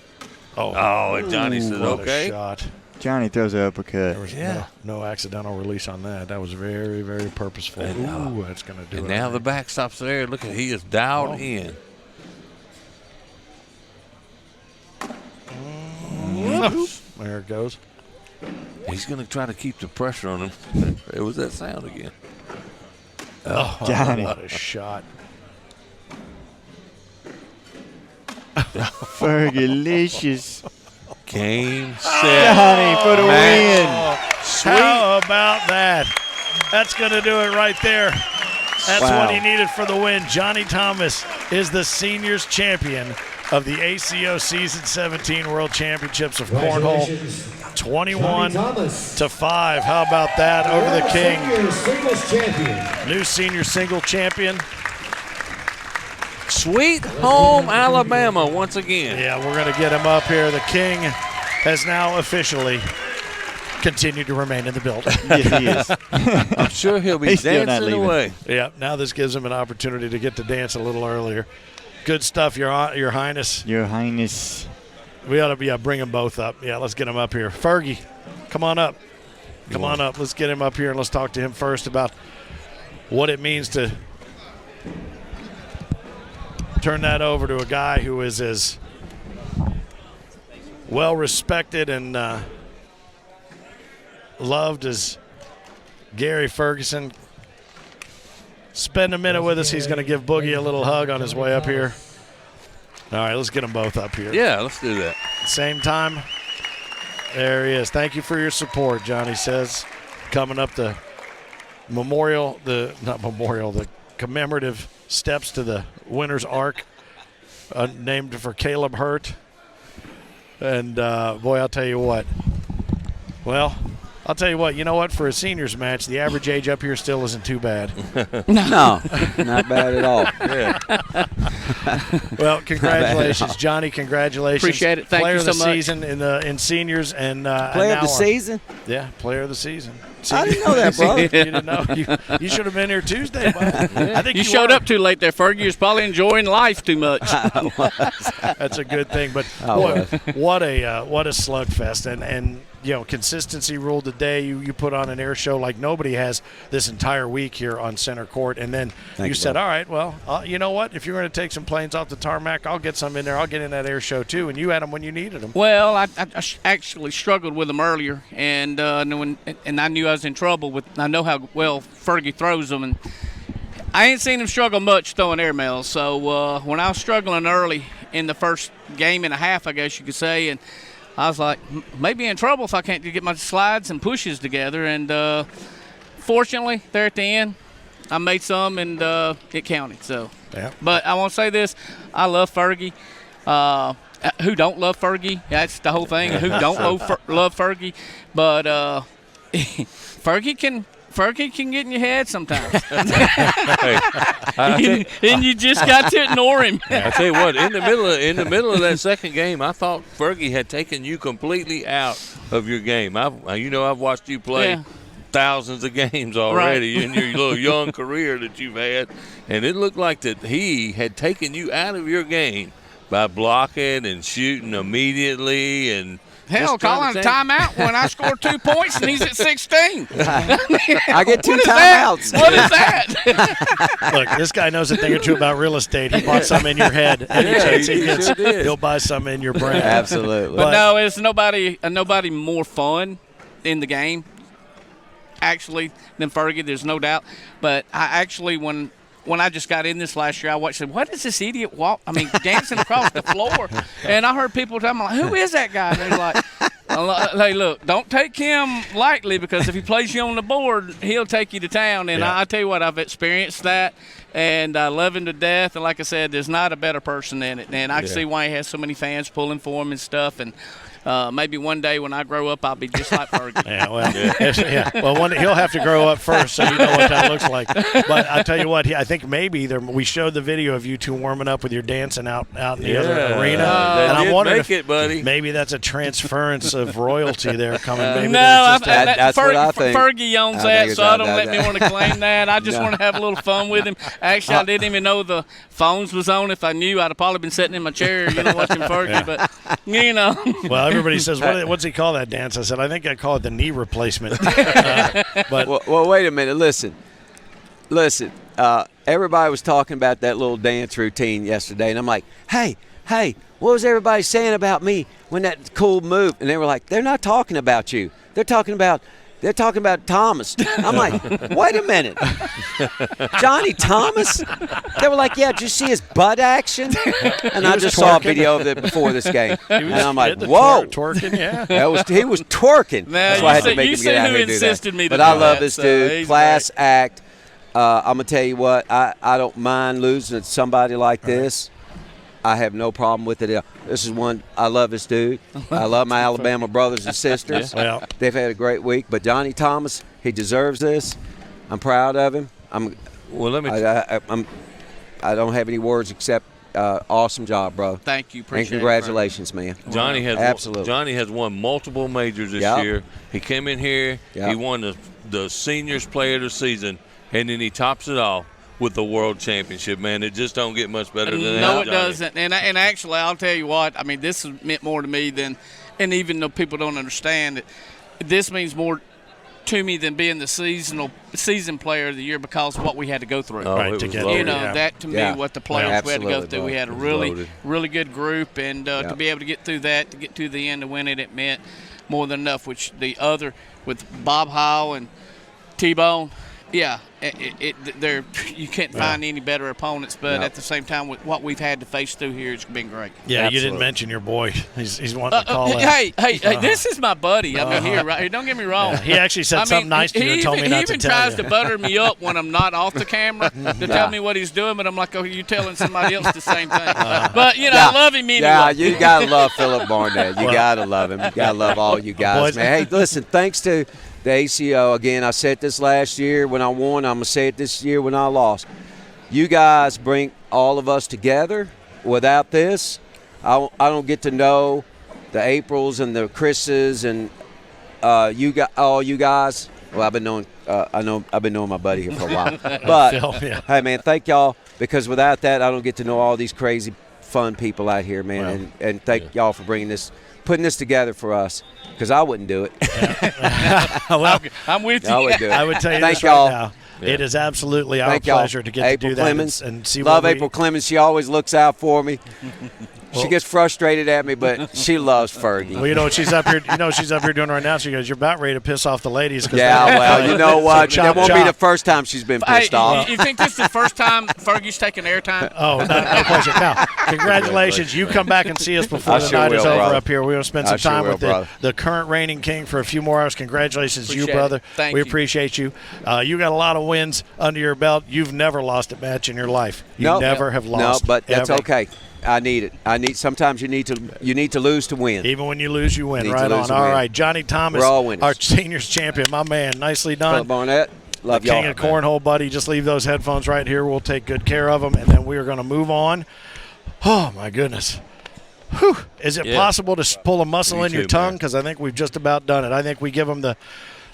Oh, and Johnny said, what okay. A shot. Johnny throws an uppercut. There was no accidental release on that. That was very, very purposeful. Ooh, that's going to do it. And now the backstop's there. Look at, he is dialed in. There it goes. He's going to try to keep the pressure on him. It was that sound again. Oh, Johnny. What a shot. Fergalicious. Game, set, Johnny for the win. Sweet. How about that? That's going to do it right there. That's what he needed for the win. Johnny Thomas is the seniors champion of the ACO Season 17 World Championships of Cornhole. 21-5. How about that over the King? New senior single champion. Sweet home Alabama once again. Yeah, we're going to get him up here. The King has now officially continued to remain in the building. Yes, he is. I'm sure he'll be dancing away. Yeah, now this gives him an opportunity to get to dance a little earlier. Good stuff, Your Highness. Your Highness. We ought to bring them both up. Yeah, let's get them up here. Fergie, come on up. Come on up. Let's get him up here and let's talk to him first about what it means to turn that over to a guy who is as well respected and loved as Gary Ferguson. Spend a minute with us. He's going to give Boogie a little hug on his way up here. All right, let's get them both up here. Yeah, let's do that. Same time. There he is. Thank you for your support, Johnny says. Coming up the commemorative steps to the winner's arc, named for Caleb Hurt. And, boy, I'll tell you what. Well, I'll tell you what. You know what? For a seniors match, the average age up here still isn't too bad. No, not bad at all. Yeah. Well, congratulations, Johnny. Congratulations. Appreciate it. Thank you so much. Player of the season in seniors and player of the season. Yeah, player of the season. I didn't know that, bro. You didn't know. You should have been here Tuesday, bud. I think you showed up too late there, Fergie. You was probably enjoying life too much. That's a good thing. But boy, what a slugfest, and you know, consistency ruled the day. You put on an air show like nobody has this entire week here on center court, and then you said, all right, well, you know what? If you're going to take some planes off the tarmac, I'll get some in there. I'll get in that air show too, and you had them when you needed them. Well, I actually struggled with them earlier, and I knew I was in trouble with. I know how well Fergie throws them, and I ain't seen him struggle much throwing airmails. So when I was struggling early in the first game and a half, I guess you could say, and I was like, maybe in trouble if I can't get my slides and pushes together. And fortunately, there at the end, I made some, and it counted. So, yeah. But I want to say this: I love Fergie. Who don't love Fergie? That's the whole thing. Who don't love Fergie? But Fergie can get in your head sometimes. And you just got to ignore him. I tell you what, in the middle of that second game, I thought Fergie had taken you completely out of your game. I've watched you play thousands of games already in your little young career that you've had, and it looked like that he had taken you out of your game by blocking and shooting immediately and hell, calling a timeout when I scored 2 points and he's at 16. I get two timeouts. What is that? Look, this guy knows a thing or two about real estate. He bought some in your head. Any chance he gets, he'll buy some in your brain. Absolutely. But no, it's nobody more fun in the game, actually, than Fergie. There's no doubt. But I actually, when I just got in this last year, I watched and said, what is this idiot dancing across the floor? And I heard people tell me, like, who is that guy? And they're like, Hey, look, don't take him lightly, because if he plays you on the board, he'll take you to town. And I tell you what, I've experienced that, and I love him to death. And like I said, there's not a better person in it. And I can see why he has so many fans pulling for him and stuff. And maybe one day when I grow up, I'll be just like Fergie. Well, he'll have to grow up first, so you know what that looks like. But I tell you what, I think maybe we showed the video of you two warming up with your dancing out in the other arena. And I'm wondering if maybe that's a transference of royalty there coming. Maybe that's what I think. Fergie owns that, so I don't let me want to claim that. I just want to have a little fun with him. Actually, I didn't even know the phones was on. If I knew, I'd have probably been sitting in my chair, watching Fergie. But, Well, everybody says, what's he call that dance? I said, I think I call it the knee replacement. Well, wait a minute. Listen. Everybody was talking about that little dance routine yesterday, and I'm like, hey, what was everybody saying about me when that cool move? And they were like, they're not talking about you. They're talking about Thomas. I'm like, wait a minute. Johnny Thomas? They were like, yeah, did you see his butt action? And I just saw a video of it before this game. And I'm like, whoa. Twerking, yeah. He was twerking. That's why I had to make him get out here and do that. But I love this dude. Class act. I'm going to tell you what, I don't mind losing to somebody like this. I have no problem with it. This is one, I love this dude. I love my Alabama brothers and sisters. They've had a great week. But Johnny Thomas, he deserves this. I'm proud of him. I don't have any words except awesome job, bro. Thank you. Appreciate and congratulations, man. Johnny has won multiple majors this year. He came in here. He won the seniors player of the season, and then he tops it off with the world championship, man. It just don't get much better than that. No, it doesn't. And actually, I'll tell you what, I mean, this has meant more to me than, and even though people don't understand it, this means more to me than being the season player of the year, because of what we had to go through. That to me, what the players we had to go through. We had a really good group, and to be able to get through that, to get to the end and win it meant more than enough, which the other, with Bob Howell and T-Bone, you can't find any better opponents, but at the same time, with what we've had to face through here, it's been great. Yeah, Absolutely. You didn't mention your boy. He's wanting to call in. Hey, this is my buddy. I mean, here, right here. Don't get me wrong. Yeah. He actually said something nice to you and told me not to tell you. He even tries to butter me up when I'm not off the camera to tell me what he's doing, but I'm like, oh, you're telling somebody else the same thing. But, I love him anyway. Yeah, you got to love Philip Barnett. You got to love him. You got to love all you guys, man. Hey, listen, thanks to the ACO, again, I said this last year when I won. I'm going to say it this year when I lost. You guys bring all of us together. Without this, I don't get to know the Aprils and the Chris's and all you guys. Well, I've been knowing my buddy here for a while. But, hey, man, thank y'all, because without that, I don't get to know all these crazy, fun people out here, man. And thank y'all for putting this together for us. Because I wouldn't do it. Well, I'm with you. I would tell you this right now. Yeah. It is absolutely our pleasure to get April to do Clemens. that and see. Love April Clemens. She always looks out for me. She gets frustrated at me, but she loves Fergie. Well, you know what she's up here. She's up here doing right now. She goes, "You're about ready to piss off the ladies." Yeah, well, you know what? That won't be the first time she's been pissed off. You think this is the first time Fergie's taking airtime? Oh, no question. Now, congratulations. You come back and see us before the night is over up here. We're going to spend some time with the current reigning king for a few more hours. Congratulations to you, brother. We appreciate you. You got a lot of wins under your belt. You've never lost a match in your life. You never have lost. No, but that's okay. I need it. Sometimes you need to lose to win. Even when you lose, you win. Right on. All right, Johnny Thomas, we're all winners. Our seniors champion, my man. Nicely done. Philip Barnett, love y'all. King of Cornhole, buddy. Just leave those headphones right here. We'll take good care of them, and then we are going to move on. Oh my goodness. Whew. Is it possible to pull a muscle in your tongue? Because I think we've just about done it. I think we give them the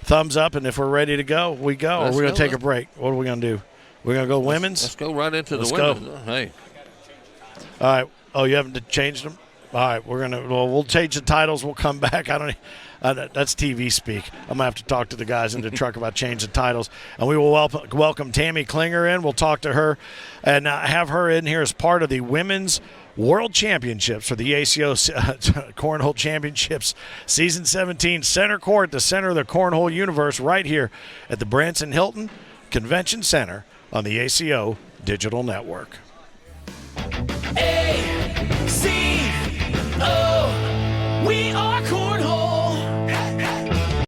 thumbs up, and if we're ready to go, we go. Or we're going to take a break. What are we going to do? We're going to go women's? Let's go right into the women's. Hey. All right. Oh, you haven't changed them? All right. We'll change the titles. We'll come back. That's TV speak. I'm going to have to talk to the guys in the truck about changing the titles. And we will welcome Tammy Klinger in. We'll talk to her and have her in here as part of the Women's World Championships for the ACO Cornhole Championships Season 17 Center Court, the center of the Cornhole universe, right here at the Branson Hilton Convention Center on the ACO Digital Network. Hey!